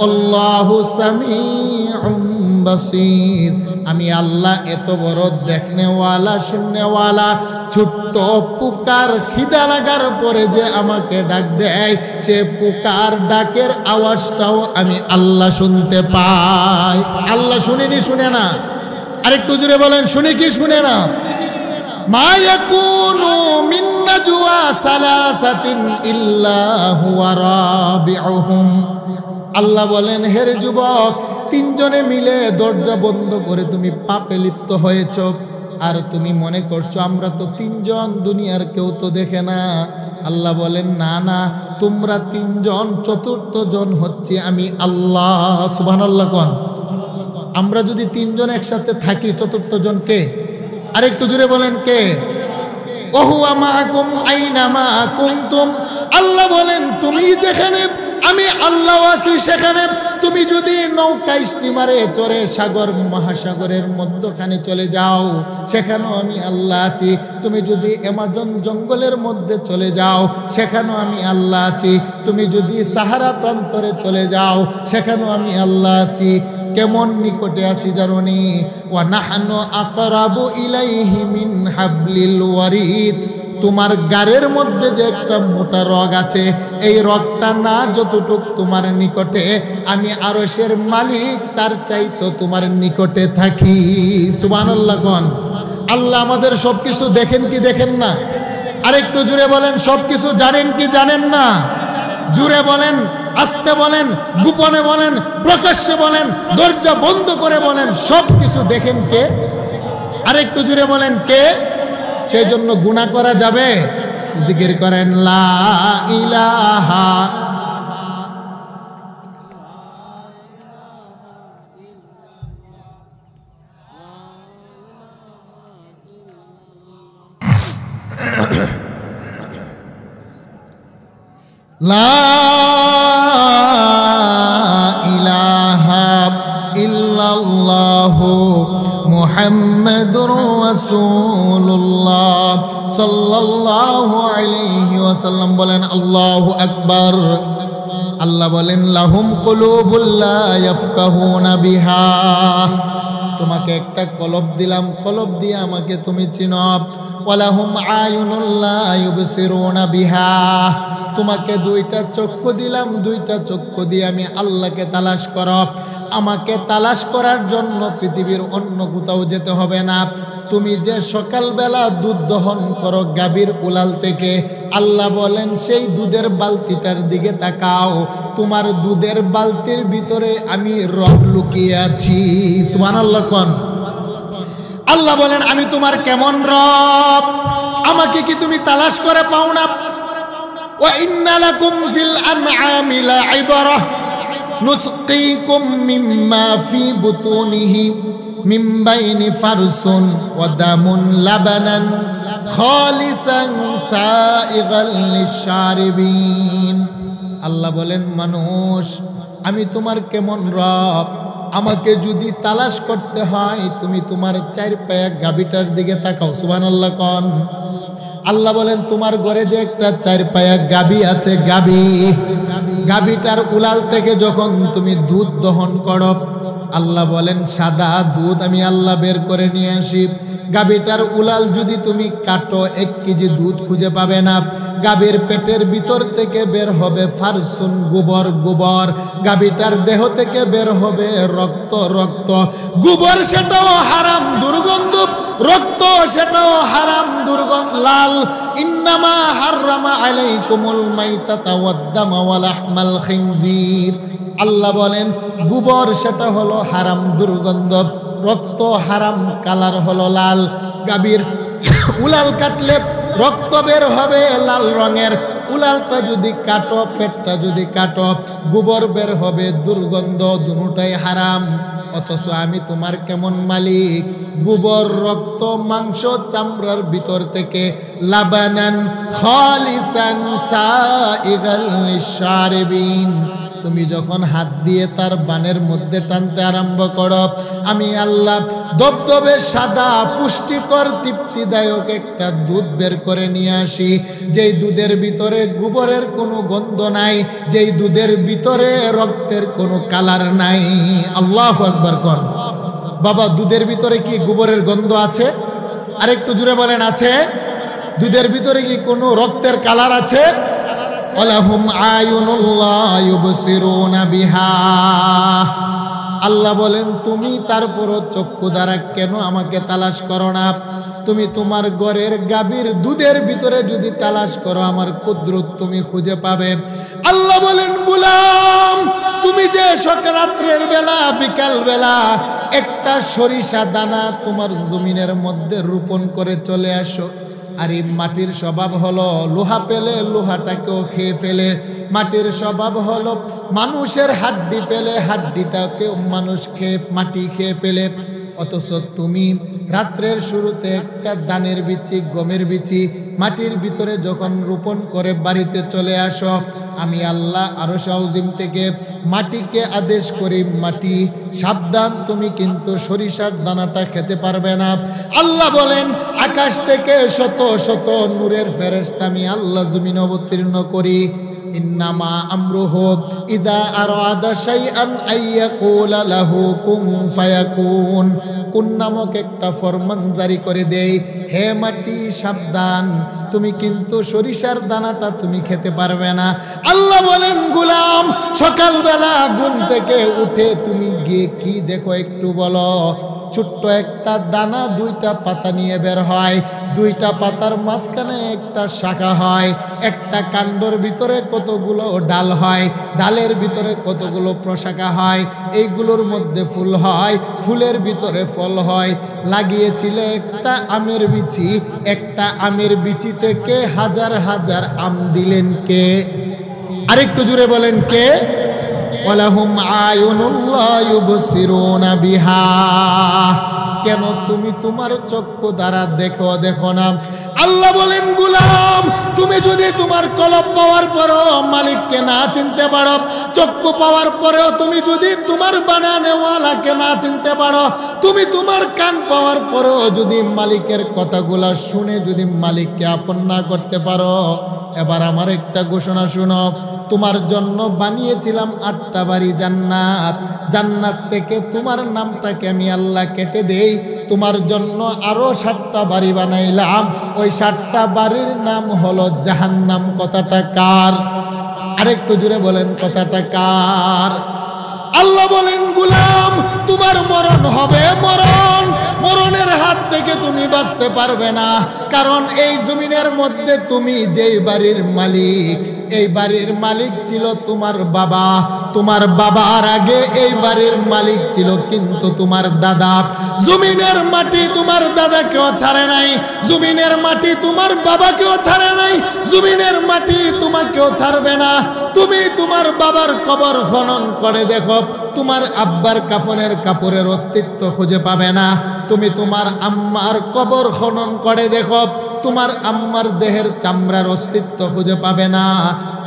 আল্লাহু সামিউম বাসীর। আমি আল্লাহ এত বড় দেখনেওয়ালা শুননেওয়ালা, ছোট্ট পোকার খিদা লাগার পরে যে আমাকে ডাক দেয় সে পোকার ডাকের আওয়াজটাও আমি আল্লাহ শুনতে পাই। আল্লাহ শুনেনি, শুনে না? আরেকটু জোরে বলেন, শুনে কি শুনে না? মা ইয়াকুনু মিন নাজওয়া সালাসাতিন ইল্লা হুয়া রাবিউহুম। আল্লাহ বলেন হেরে যুবক, তিনজনে মিলে দরজা বন্ধ করে তুমি পাপে লিপ্ত হয়েছ, আর তুমি মনে করছো আমরা তো তিনজন, দুনিয়ার কেউ তো দেখে না। আল্লাহ বলেন না না, তোমরা তিনজন, চতুর্থ জন হচ্ছে আমি আল্লাহ। সুবহানাল্লাহ কোন। আমরা যদি তিনজন একসাথে থাকি, চতুর্থ জন কে? আরেকটু জোরে বলেন কে? ওহুয়া মাআকুম আইনামা কুনতুম। আল্লাহ বলেন তুমি যেখানে আমি আল্লাহ আছি সেখানে। তুমি যদি নৌকা স্টিমারে চড়ে সাগর মহাসাগরের মধ্যখানে চলে যাও সেখানেও আমি আল্লাহ আছি। তুমি যদি অ্যামাজন জঙ্গলের মধ্যে চলে যাও সেখানেও আমি আল্লাহ আছি। তুমি যদি সাহারা প্রান্তরে চলে যাও সেখানেও আমি আল্লাহ আছি। কেমন নিকটে আছি জানোনি? ওয়া নাহনু আকরাবু ইলাইহি মিন হাবলিল ওয়ারিদ। তোমার গাড়ের মধ্যে যে একটা মোটা রগ আছে, এই রগটা না যতটুক তোমার নিকটে, আমি আরশের মালিক তার চাইতো তোমার নিকটে থাকি। সুবহানাল্লাহ কোন। আল্লাহ আমাদের সবকিছু দেখেন কি দেখেন না? আরেকটু জুড়ে বলেন, সবকিছু জানেন কি জানেন না? জুড়ে বলেন, আস্তে বলেন, গোপনে বলেন, প্রকাশ্যে বলেন, দরজা বন্ধ করে বলেন, সবকিছু দেখেন কে? আরেকটু জুড়ে বলেন কে? সেই জন্য গুনাহ করা যাবে? জিকির করেন লা ইলাহা লা ইলাহা ইল্লাল্লাহু মুহাম্মাদুর রাসূলুল্লাহ সাল্লাল্লাহু আলাইহি ওয়াসাল্লাম। বলেন আল্লাহু আকবার। আল্লাহ বলেন লাহুম কুলুবুল লা ইয়াফকাহুনা বিহা। তোমাকে একটা কলব দিলাম, কলব দিয়ে আমাকে তুমি চিনো। ওয়ালাহুম আয়ুনুল লা ইউবসিরুনা বিহা। তোমাকে দুইটা চক্ষু দিলাম, দুইটা চক্ষু দিয়ে আমি আল্লাহকে তালাশ করো। আমাকে তালাশ করার জন্য পৃথিবীর অন্য কোথাও যেতে হবে না। তুমি যে সকালবেলা দুধ দহন করো গাভীর উলাল থেকে, আল্লাহ বলেন সেই দুধের বালতিটার দিকে তাকাও। তোমার দুধের বালতির ভিতরে আমি রব লুকিয়ে আছি। সুবহানাল্লাহ কোন। আল্লাহ বলেন আমি তোমার কেমন রব, আমাকে কি তুমি তালাশ করে পাও না? ওয়া ইন্না লাকুম ফিল আনআমি লাইবরাহ নুসকিকুম মিম্মা ফি বুতুনিহি মিন বাইনি ফারসুন ওয়া দামুন লাবানান খালিসান সাইগাল লিশারিবিন। আল্লাহ বলেন মানুষ আমি তোমার কেমন রব, আমাকে যদি তালাশ করতে হয় তুমি তোমার চার পায়া গাভীটার দিকে তাকাও। সুবহানাল্লাহ কোন। আল্লাহ বলেন তোমার ঘরে যে একটা চার পায়া গাভী আছে, গাভীটার উলাল থেকে যখন তুমি দুধ দহন করো, আল্লাহ বলেন সাদা দুধ আমি আল্লাহ বের করে নিয়ে আসি। গাভীটার উলাল যদি তুমি কাটো 1 কেজি দুধ খুঁজে পাবে না। গাভীর পেটের ভিতর থেকে বের হবে ফারসুন গোবর, গোবর গাভীটার দেহ থেকে বের হবে রক্ত, রক্ত গোবর সেটাও হারাম দুর্গন্ধ, রক্ত সেটাও হারাম দুর্গন্ধ লাল। ইন্নামা হাররামা আলাইকুমুল মাইতাতা ওয়াদ-দামা ওয়া লাহমাল খিনজির। আল্লাহ বলেন গোবর সেটা হলো হারাম দুর্গন্ধ, রক্ত হারাম কালার হলো লাল। গাভীর উলাল কাটলে রক্ত বের হবে লাল রঙের, উলালটা যদি কাটো, পেটটা যদি কাটো, গোবর বের হবে, দুর্গন্ধ, দুটোটাই হারাম। অথচ আমি তোমার কেমন মালিক, গোবর, রক্ত, মাংস, চামড়ার ভিতর থেকে লাবানান খালিসান সাইগাল লিশারিবিন, তুমি যখন হাত দিয়ে তার বানের মধ্যে টানতে আরম্ভ করো, আমি আল্লাহ দবদবে সাদা পুষ্টিকর তৃপ্তিদায়ক একটা দুধ বের করে নিয়ে আসি, যেই দুধের ভিতরে গোবরের কোনো গন্ধ নাই, যেই দুধের ভিতরে রক্তের কোনো কালার নাই। আল্লাহু আকবার কর। বাবা, দুধের ভিতরে কি গোবরের গন্ধ আছে? আরেকটু জুড়ে বলেন, আছে? দুধের ভিতরে কি কোনো রক্তের কালার আছে? ওয়ালাহুম আয়ুনুল্লাহ ইউবসিরুনা বিহা। আল্লাহ বলেন, তুমি তারপরও চক্ষু দ্বারা কেন আমাকে তালাশ করো না? তুমি তোমার ঘরের গাভীর দুধের ভিতরে যদি তালাশ করো, আমার কুদরত তুমি খুঁজে পাবে। আল্লাহ বলেন, গোলাম, তুমি যে রাত্রের বেলা, বিকাল বেলা একটা সরিষা দানা তোমার জমিনের মধ্যে রোপণ করে চলে আসো, আর এই মাটির স্বভাব হলো লোহা পেলে লোহাটাকেও খেয়ে ফেলে, মাটির স্বভাব হলো মানুষের হাড্ডি পেলে হাড্ডিটাকেও মানুষ খেয়ে, মাটি খেয়ে ফেলে। অথচ তুমি রাত্রের শুরুতে একটা ধানের বিচি, গমের বিচি মাটির ভিতরে যখন রোপণ করে বাড়িতে চলে আসো, আমি আল্লাহ আরশ আজিম থেকে মাটিকে আদেশ করি, মাটি সাবধান, তুমি কিন্তু সরিষার দানাটা খেতে পারবে না। আল্লাহ বলেন, আকাশ থেকে শত শত নূরের ফেরেশতা আমি আল্লাহ জমিনে অবতীর্ণ করি। ইন্নামা আমরুহু ইযা আরাদা শাইআন আইয়াকুলা লাহু কুন ফায়াকুন। কোন নামক একটা ফরমান জারি করে দেই, হে মাটি সাবধান, তুমি কিন্তু সরিষার দানাটা তুমি খেতে পারবে না। আল্লাহ বলেন, গোলাম, সকালবেলা ঘুম থেকে উঠে তুমি গিয়ে কি দেখো একটু বলো? ছোট্ট একটা দানা দুইটা পাতা নিয়ে বের হয়, দুইটা পাতার মাঝখানে একটা শাখা হয়, একটা কাণ্ডর ভিতরে কতগুলো ডাল হয়, ডালের ভিতরে কতগুলো প্রশাখা হয়, এইগুলোর মধ্যে ফুল হয়, ফুলের ভিতরে ফল হয়। লাগিয়েছিলে একটা আমের বিচি, একটা আমের বিচি থেকে হাজার হাজার আম দিলেন কে? আরেকটু জুড়ে বলেন, কে? ওয়ালাহুম আয়ুনুল্লাহ ইউবসিরুনা বিহা। কেন তুমি তোমার চক্ষু দ্বারা দেখো না? আল্লাহ বলেন, গোলাম, তুমি যদি তোমার কলব পাওয়ার পরেও মালিককে না চিনতে পারো, চক্ষু পাওয়ার পরেও তুমি যদি তোমার বানানেওয়ালাকে না চিনতে পারো, তুমি তোমার কান পাওয়ার পরেও যদি মালিকের কথাগুলা শুনে যদি মালিককে আপন না করতে পারো, এবার আমার একটা ঘোষণা শুনো, তোমার জন্য বানিয়েছিলাম 8টা বাড়ি জান্নাত, জান্নাত থেকে তোমার নামটাকে আমি আল্লাহ কেটে দেই, তোমার জন্য আরো 7টা বাড়ি বানাইলাম, ওই 7টা বাড়ির নাম হলো জাহান্নাম। কথাটা কার? আরেকটু জুড়ে বলেন, কথাটা কার? আল্লাহ বলেন, গোলাম, তোমার মরণ হবে, মরণের হাত থেকে তুমি বাঁচতে পারবে না। কারণ এই জমিনের মধ্যে তুমি যেই বাড়ির মালিক, এই বাড়ির মালিক ছিল তোমার বাবা, তোমার বাবার আগে এই বাড়ির মালিক ছিল কিন্তু তোমার দাদা। জমিনের মাটি তোমার দাদাকেও ছাড়ে নাই, জমিনের মাটি তোমার বাবাকেও ছাড়ে নাই, জমিনের মাটি তোমাকেও ছাড়বে না। তুমি তোমার বাবার কবর খনন করে দেখো, তোমার আব্বার কাফনের কাপড়ের অস্তিত্ব খুঁজে পাবে না। তুমি তোমার আম্মার কবর খনন করে দেখো, তোমার আম্মার দেহের চামড়ার অস্তিত্ব খুঁজে পাবে না।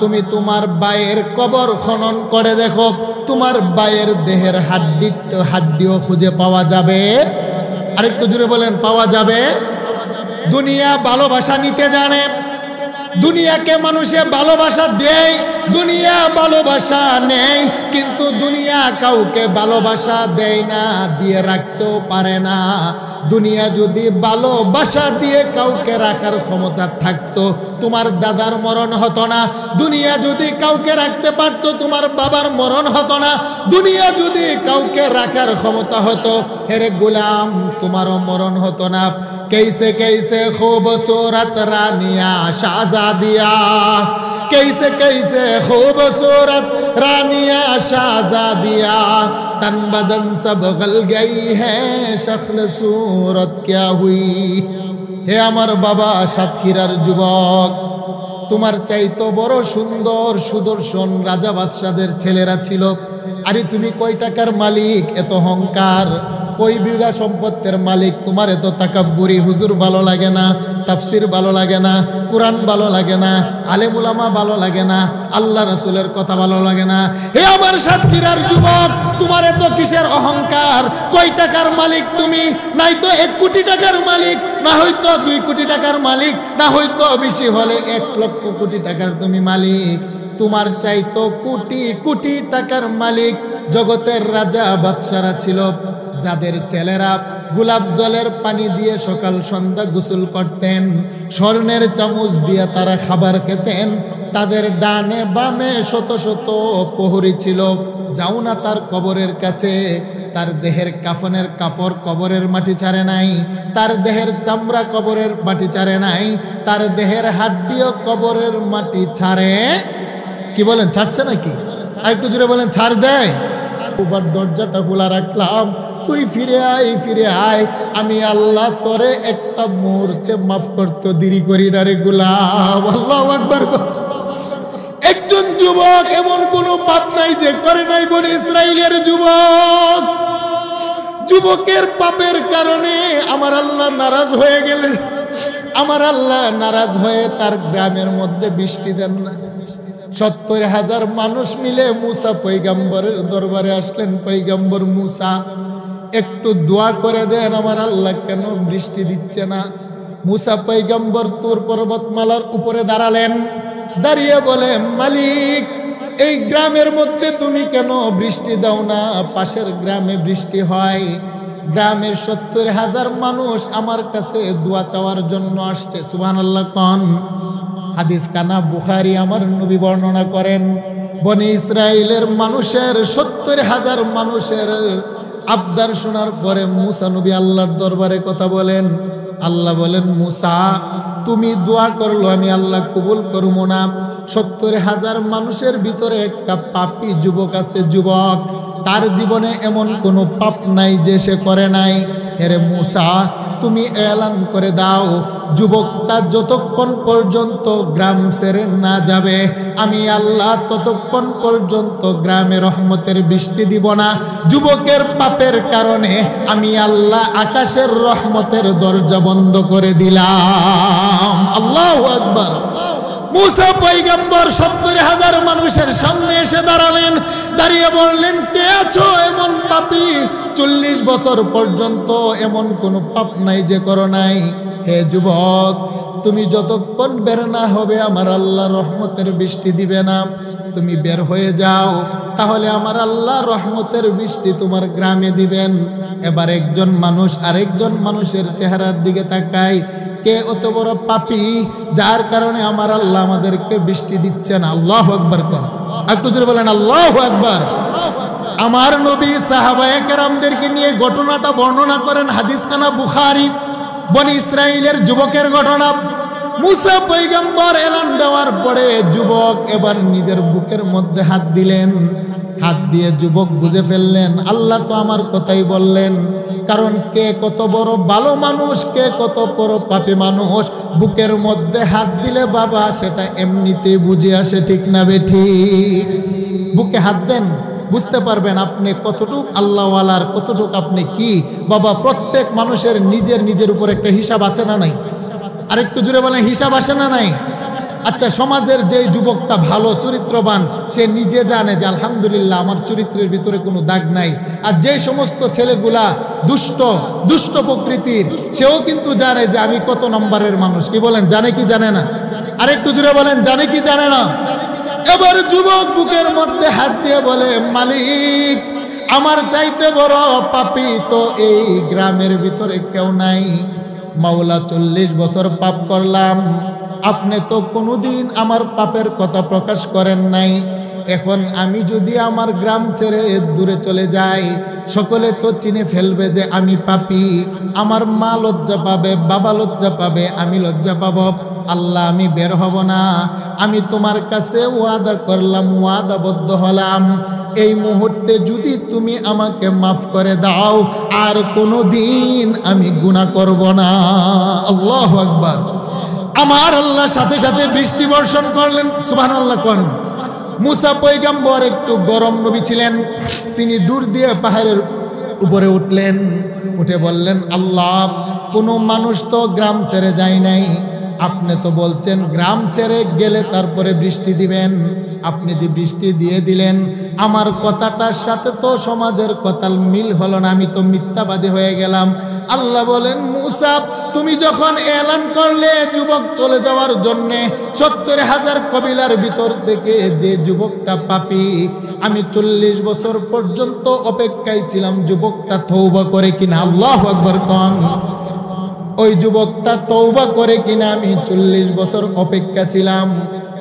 তুমি তোমার বায়ের কবর খনন করে দেখো, তোমার বায়ের দেহের হাড্ডিও খুঁজে পাওয়া যাবে। আরেকটু জোরে বলেন, পাওয়া যাবে। দুনিয়া ভালোবাসা নিতে জানে, দুনিয়াকে মানুষে ভালোবাসা দেয়, দুনিয়া ভালোবাসা নেই, কিন্তু দুনিয়া কাউকে ভালোবাসা দেয় না, দিয়ে রাখতেও পারে না। দুনিয়া যদি ভালোবাসা দিয়ে কাউকে রাখার ক্ষমতা থাকতো, তোমার দাদার মরণ হতো না। দুনিয়া যদি কাউকে রাখতে পারতো, তোমার বাবার মরণ হতো না। দুনিয়া যদি কাউকে রাখার ক্ষমতা হতো, হেরে গোলাম, তোমারও মরণ হতো না। कैसे कैसे खूबसूरत रानिया शाहजादिया, कैसे कैसे खूबसूरत रानिया शाहजादिया, तन बदन सब गल गई है, शक्ल सूरत क्या हुई। হে আমার বাবা সাতক্ষীরার যুবক, তোমার চাইতো বড় সুন্দর সুদর্শন রাজা বাদশাদের ছেলেরা ছিল। আরে তুমি কয় টাকার মালিক, এত অহংকার, কই বিঘা সম্পত্তির মালিক, তোমার এত তাকাব্বুরি, হুজুর ভালো লাগে না, তাফসির ভালো লাগে না, কোরআন ভালো লাগে না, আলেম উলামা ভালো লাগে না, আল্লাহ রাসূলের কথা ভালো লাগে না। হে আমার সাতক্ষীরার যুবক, তোমার এত কিসের অহংকার? কয় টাকার মালিক তুমি? নাই তো 1 কোটি টাকার মালিক, না হয়তো 2 কোটি টাকার মালিক, না হয়তো বেশি হলে 1 লক্ষ কোটি টাকার তুমি মালিক। তোমার চাইতো কোটি কোটি টাকার মালিক জগতের রাজা বাদশারা ছিল, যাদের ছেলেরা গোলাপ জলের পানি দিয়ে সকাল সন্ধ্যা গোসল করতেন, স্বর্ণের চামচ দিয়ে তারা খাবার খেতেন, তাদের ডানে বামে শত শত প্রহরী ছিল। যাও না তার কবরের কাছে, তার দেহের কাফনের কাপড় কবরের মাটি ছাড়ে নাই, তার দেহের চামড়া কবরের মাটি ছাড়ে নাই, তার দেহের হাড্ডিও কবরের মাটি ছাড়ে। কি বলেন, ছাড়ছে নাকি? আর একটু জোরে বলেন, ছাড় দেয়। উবার দরজাটা খোলা রাখলাম, তুই ফিরে আয়, ফিরে আয়, আমি আল্লাহ তোরে একটা মুহূর্তে মাফ করতে দেরি করি না রে গোলাম। আল্লাহু আকবার। একজন যুবক এমন কোন পাপ নাই যে করে নাই। বনি ইসরাইলের যুবক, যুবকের পাপের কারণে আমার আল্লাহ নারাজ হয়ে গেলেন। আমার আল্লাহ নারাজ হয়ে তার গ্রামের মধ্যে বৃষ্টি দেন না। 70,000 মানুষ মিলে মুসা পয়গম্বরের দরবারে আসলেন। পয়গম্বর মুসা, একটু দোয়া করে দেন, আমার আল্লাহ কেন বৃষ্টি দিচ্ছে না? মুসা পয়গম্বর তুর পর্বতমালার উপরে দাঁড়ালেন, দাঁড়িয়ে বলে, মালিক, এই গ্রামের মধ্যে তুমি কেন বৃষ্টি দাও না? পাশের গ্রামে বৃষ্টি হয়। গ্রামের 70,000 মানুষ আমার কাছে দোয়া চাওয়ার জন্য আসছে। সুবহানাল্লাহ কোন হাদিস কানা বুখারী, আমার নবী বর্ণনা করেন, বনি ইসরাইলের মানুষের 70,000 মানুষের আবদার শোনার পরে মুসা নবী আল্লাহর দরবারে কথা বলেন। আল্লাহ বলেন, মুসা, তুমি দোয়া করলো, আমি আল্লাহ কবুল করবো না। 70,000 মানুষের ভিতরে একটা পাপী যুবক আছে। যুবক, তার জীবনে এমন কোনো পাপ নাই যে সে করে নাই। হেরে মুসা, তুমি এলান করে দাও, যুবকটা যতক্ষণ পর্যন্ত গ্রাম ছেড়ে না যাবে, আমি আল্লাহ ততক্ষণ পর্যন্ত গ্রামে রহমতের বৃষ্টি দিব না। যুবকের পাপের কারণে আমি আল্লাহ আকাশের রহমতের দরজা বন্ধ করে দিলাম। আল্লাহু আকবার। মুসা পয়গম্বর 70,000 মানুষের সামনে এসে দাঁড়ালেন, দাঁড়িয়ে বললেন, কে আছো এমন পাপী? 40 বছর পর্যন্ত এমন কোনো পাপ নাই যে করো নাই। হে যুবক, তুমি যতক্ষণ বের না হবে আমার আল্লাহ রহমতের বৃষ্টি দিবে না। তুমি বের হয়ে যাও, তাহলে আমার আল্লাহ রহমতের বৃষ্টি তোমার গ্রামে দিবেন। এবার একজন মানুষ আরেকজন মানুষের চেহারার দিকে তাকায়, কে অত বড় পাপী যার কারণে আমার আল্লাহ আমাদেরকে বৃষ্টি দিচ্ছে না? আল্লাহু আকবার করেন, একটু জোরে বলেন আল্লাহু আকবার। আমার নবী সাহাবায়ে কেরামদেরকে নিয়ে ঘটনাটা বর্ণনা করেন, হাদিস কানা বুখারী, বনি ইসরাইলের যুবকের ঘটনা। মুসা পয়গম্বর এলান দেওয়ার পরে যুবক এবার নিজের বুকের মধ্যে হাত দিলেন। হাত দিয়ে যুবক বুঝে ফেললেন, আল্লাহ তো আমার কথাই বললেন। কারণ কে কত বড় ভালো মানুষ, কে কত বড় পাপী মানুষ, বুকের মধ্যে হাত দিলে বাবা সেটা এমনিতেই বুঝে আসে, ঠিক না বেঠিক? বুকে হাত দেন, বুঝতে পারবেন আপনি কতটুক আল্লাহওয়ালার, কতটুক আপনি কি। বাবা, প্রত্যেক মানুষের নিজের নিজের উপর একটা হিসাব আছে না নাই? আরেকটু জুড়ে বলেন, হিসাব আসে না নাই? আচ্ছা, সমাজের যে যুবকটা ভালো চরিত্রবান, সে নিজে জানে যে আলহামদুলিল্লাহ আমার চরিত্রের ভিতরে কোনো দাগ নাই। আর যে সমস্ত ছেলেগুলা দুষ্ট প্রকৃতির, সেও কিন্তু জানে যে আমি কত নম্বরের মানুষ। কি বলেন, জানে কি জানে না? আরেকটু জুড়ে বলেন, জানে কি জানে না? এবার যুবক বুকের মধ্যে হাত দিয়ে বলে, মালিক, আমার চাইতে বড় পাপী তো এই গ্রামের ভিতরে কেউ নাই। মাওলা, 40 বছর পাপ করলাম, আপনি তো কোনোদিন আমার পাপের কথা প্রকাশ করেন নাই। এখন আমি যদি আমার গ্রাম ছেড়ে দূরে চলে যাই, সকলে তো চিনে ফেলবে যে আমি পাপী। আমার মা লজ্জা পাবে, বাবা লজ্জা পাবে, আমি লজ্জা পাব। আল্লাহ, আমি বের হব না। আমি তোমার কাছে ওয়াদা করলাম, ওয়াদাবদ্ধ হলাম, এই মুহূর্তে যদি তুমি আমাকে মাফ করে দাও, আর কোনো দিন আমি গুনাহ করব না। আল্লাহু আকবার। আমার আল্লাহ সাথে সাথে বৃষ্টি বর্ষণ করলেন। সুবহানাল্লাহ কোন। মুসা পয়গম্বর একটু গরম নবী ছিলেন, তিনি দূর দিয়ে পাহাড়ের উপরে উঠলেন, উঠে বললেন, আল্লাহ, কোনো মানুষ তো গ্রাম ছেড়ে যায় নাই, আপনি তো বলছেন গ্রাম ছেড়ে গেলে তারপরে বৃষ্টি দিবেন, আপনি বৃষ্টি দিয়ে দিলেন, আমার কথাটার সাথে তো সমাজের কথার মিল হলো না, আমি তো মিথ্যাবাদী হয়ে গেলাম। আল্লাহ বলেন, মুসা, তুমি যখন এলান করলে যুবক চলে যাওয়ার জন্যে 70,000 কবিলার ভিতর থেকে যে যুবকটা পাপী, আমি 40 বছর পর্যন্ত অপেক্ষায় ছিলাম যুবকটা তওবা করে কিনা। আল্লাহু আকবার কোন। ওই যুবকটা তওবা করে কিনা আমি 40 বছর অপেক্ষা ছিলাম।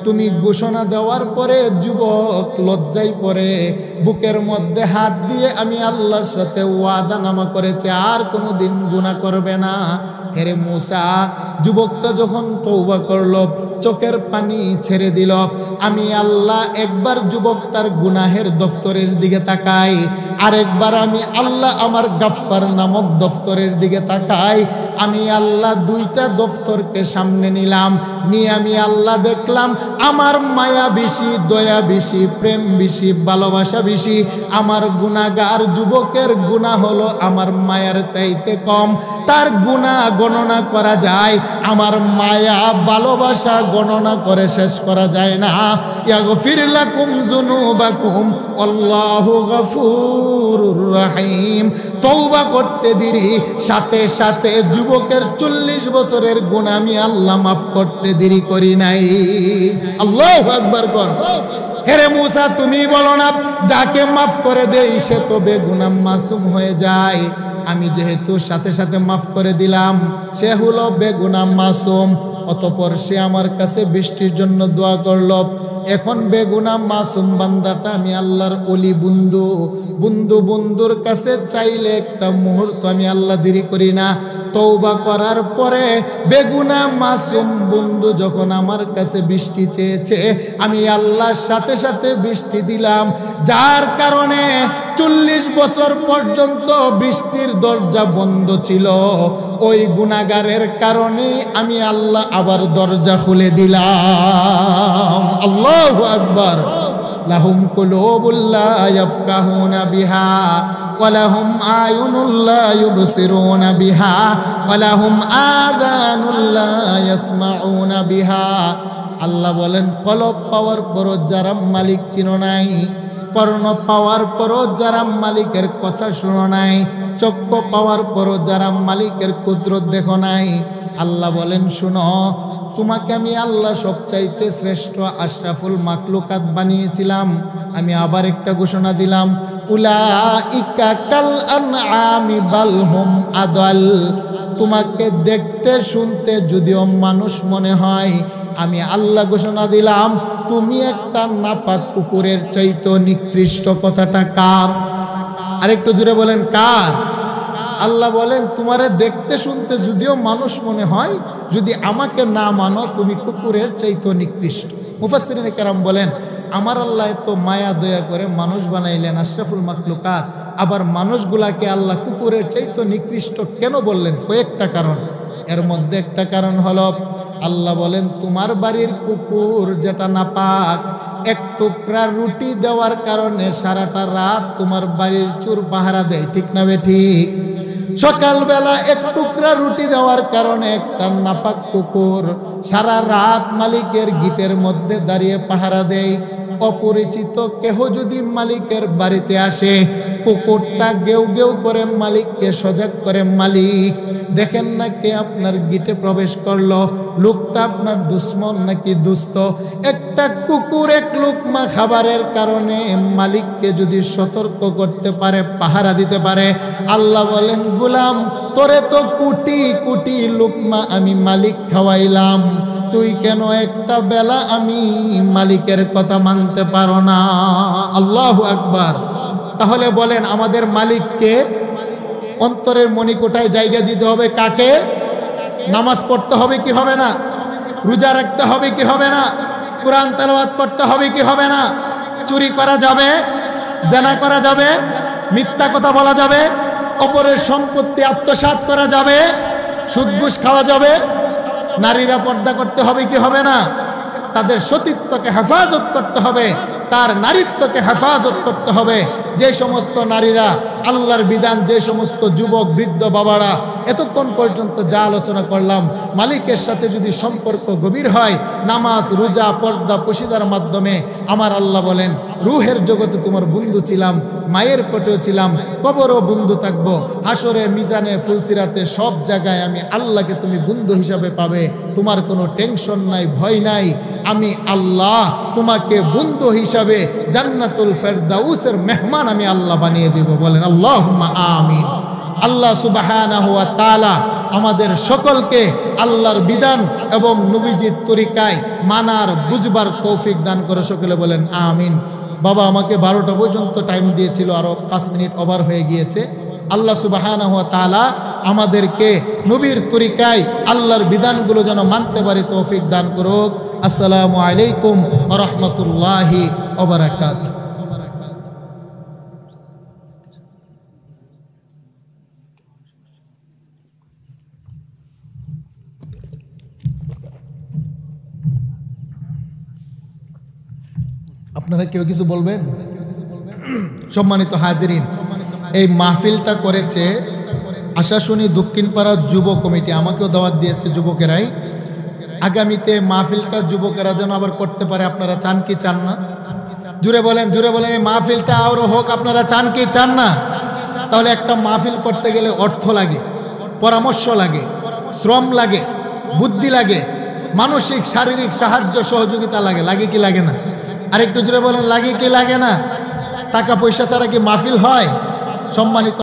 তুমি ঘোষণা দেওয়ার পরে যুবক লজ্জায় পড়ে বুকের মধ্যে হাত দিয়ে আমি আল্লাহর সাথে ওয়াদা নামা করেছে আর কোনো দিন গুনাহ করবে না। হেরে মুসা, যুবকটা যখন তওবা করল, চোখের পানি ছেড়ে দিল, আমি আল্লাহ একবার যুবকটার গুনাহের দফতরের দিকে তাকাই, আরেকবার আমি আল্লাহ আমার গাফফার নামক দফতরের দিকে তাকাই। আমি আল্লাহ দুইটা দফতরকে সামনে নিলাম, নিয়ে আমি আল্লাহ দেখলাম আমার মায়া বেশি, দয়া বেশি, প্রেম বেশি, ভালোবাসা বেশি। আমার গুনাহগার যুবকের গুনাহ হলো আমার মায়ার চাইতে কম। তার গুনাহ গণনা করা যায়, আমার মায়া ভালোবাসা গণনা করে শেষ করা যায় না। ইয়াগফির লাকুম যুনুবাকুম আল্লাহু গফুরুর রহিম। তওবা করতে দেরি, সাথে সাথে যুবকের 40 বছরের গুনাহ আমি আল্লাহ মাফ করতে দেরি করি নাই। আল্লাহু আকবার কোন। হেরে মুসা, তুমি বলো না যাকে মাফ করে দেই সে তো বেগুনাহ মাসুম হয়ে যায়। আমি যেহেতু সাথে সাথে মাফ করে দিলাম, সে হলো বেগুনাহ মাসুম, অতঃপর সে আমার কাছে বৃষ্টির জন্য দোয়া করলো। এখন বেগুনাহ মাসুম বান্দাটা আমি আল্লাহর ওলি বন্ধু, বন্ধুর কাছে চাইলে একটা মুহূর্ত আমি আল্লাহ দেরি করি না। তওবা করার পরে বেগুনাহ মাসুম বন্ধু যখন আমার কাছে বৃষ্টি চেয়েছে, আমি আল্লাহর সাথে সাথে বৃষ্টি দিলাম, যার কারণে 40 বছর পর্যন্ত বৃষ্টির দরজা বন্ধ ছিল। ওই গুনাহগারের কারণে আমি আল্লাহ আবার দরজা খুলে দিলাম। আল্লাহু আকবার। লাহুম কুলুবুল লা ইয়াফকাহুনা বিহা ওয়া লাহুম আয়ুনুল লা ইউবসিরুনা বিহা ওয়া লাহুম আযানুল লা ইয়াসমাউনা বিহা। আল্লাহ বলেন, কলব পাওয়ার পরও যারা মালিক চিনো নাই, কর্ণ পাওয়ার পরও যারা মালিকের কথা শোনো নাই, চক্ষু পাওয়ার পরও যারা মালিকের কুদরত দেখো নাই, আল্লাহ বলেন, শুনো, তোমাকে আমি আল্লাহ সবচাইতে শ্রেষ্ঠ আশরাফুল মাখলুকাত বানিয়েছিলাম। আমি আবার একটা ঘোষণা দিলাম, উলাইকা কাল আনআমি বাল হুম আদাল। তোমাকে দেখতে শুনতে যদিও মানুষ মনে হয়, আমি আল্লাহ ঘোষণা দিলাম তুমি একটা নাপাক কুকুরের চাইতে নিকৃষ্ট। কথাটা কার? আরেকটু জোরে বলেন, কার? আল্লাহ বলেন, তোমারে দেখতে শুনতে যদিও মানুষ মনে হয়, যদি আমাকে না মানো তুমি কুকুরের চাইতে নিকৃষ্ট। মুফাসসিরিনে কেরাম বলেন, আমার আল্লাহ তো মায়া দয়া করে মানুষ বানাইলেন আশরাফুল মাখলুকাত, আবার মানুষগুলাকে আল্লাহ কুকুরের চাইতে নিকৃষ্ট কেন বললেন? কয়েকটা কারণ। এর মধ্যে একটা কারণ হলো, আল্লাহ বলেন তোমার বাড়ির কুকুর যেটা নাপাক, এক টুকরা রুটি দেওয়ার কারণে সারাটা রাত তোমার বাড়ির চোর পাহারা দেয়, ঠিক না বেঠিক? সকালবেলা এক টুকরা রুটি দেওয়ার কারণে একটা নাপাক কুকুর সারা রাত মালিকের গিটের মধ্যে দাঁড়িয়ে পাহারা দেয়। অপরিচিত কেহ যদি মালিকের বাড়িতে আসে, কুকুরটা গেউ গেউ করে মালিককে সজাগ করে, মালিক দেখেন না কে আপনার গিটে প্রবেশ করলো, লোকটা আপনার দুশ্মন নাকি দুস্থ। একটা কুকুর এক লুকমা খাবারের কারণে মালিককে যদি সতর্ক করতে পারে, পাহারা দিতে পারে, আল্লাহ বলেন, গোলাম তোরে তো কোটি কোটি লুকমা আমি মালিক খাওয়াইলাম, তুই কেন একটা বেলা আমি মালিকের কথা মানতে পারো না? আল্লাহু আকবার। তাহলে বলেন, আমাদের মালিককে অন্তরের মণিকোঠায় জায়গা দিতে হবে কাকে? নামাজ পড়তে হবে কি হবে না? রোজা রাখতে হবে কি হবে না? কোরআন তেলাওয়াত করতে হবে কি হবে না? চুরি করা যাবে, জেনা করা যাবে, মিথ্যা কথা বলা যাবে, অপরের সম্পত্তি আত্মসাৎ করা যাবে, সুদ ঘুষ খাওয়া যাবে, নারীরা পর্দা করতে হবে কি হবে না? তাদের সতীত্বকে হেফাজত করতে হবে, তার নারীত্বকে হেফাজত করতে হবে। যে সমস্ত নারীরা আল্লাহর বিধান, যে সমস্ত যুবক বৃদ্ধ বাবারা এতক্ষণ পর্যন্ত যা আলোচনা করলাম, মালিকের সাথে যদি সম্পর্ক গভীর হয়, নামাজ রোজা পর্দা পশিদার মাধ্যমে, আমার আল্লাহ বলেন রুহের জগতে তোমার বন্ধু ছিলাম, মায়ের পেটেও ছিলাম, কবরও বন্ধু থাকবো, হাসরে মিজানে ফুলসিরাতে সব জায়গায় আমি আল্লাহকে তুমি বন্ধু হিসাবে পাবে। তোমার কোনো টেনশন নাই, ভয় নাই। আমি আল্লাহ তোমাকে বন্ধু হিসাবে জান্নাতুল ফেরদাউসের মেহমান আমি আল্লাহ বানিয়ে দিব। বলেন আল্লাহুম্মা আমিন। আল্লাহ সুবহানাহু ওয়া তাআলা আমাদের সকলকে আল্লাহর বিধান এবং নবীজির তরিকায় মানার বুঝবার তৌফিক দান করে। সকলে বলেন আমিন। বাবা আমাকে 12টা পর্যন্ত টাইম দিয়েছিল, আরও 5 মিনিট ওভার হয়ে গিয়েছে। আল্লাহ সুবহানাহু ওয়া তাআলা আমাদেরকে নবীর তরিকায় আল্লাহর বিধানগুলো যেন মানতে পারি তৌফিক দান করুক। আসসালামু আলাইকুম ওয়া রাহমাতুল্লাহি ওয়া বারাকাতুহু। আপনারা কেউ কিছু বলবেন? সম্মানিত হাজিরিন, এই মাহফিলটা করেছে আশাশুনি দক্ষিণপাড়া যুব কমিটি, আমাকেও দাওয়াত দিয়েছে যুবকেরাই। আগামীতে মাহফিলটা যুবকেরা যেন আবার করতে পারে। আপনারা চান কি চান না? জুড়ে বলেন, জুড়ে বলেন। এই মাহফিলটা আরও হোক, আপনারা চান কি চান না? তাহলে একটা মাহফিল করতে গেলে অর্থ লাগে, পরামর্শ লাগে, শ্রম লাগে, বুদ্ধি লাগে, মানসিক শারীরিক সাহায্য সহযোগিতা লাগে। লাগে কি লাগে না? আরেকটু জুড়ে বলেন, লাগে কি লাগে না? টাকা পয়সা ছাড়া কি মাহফিল হয়? সম্মানিত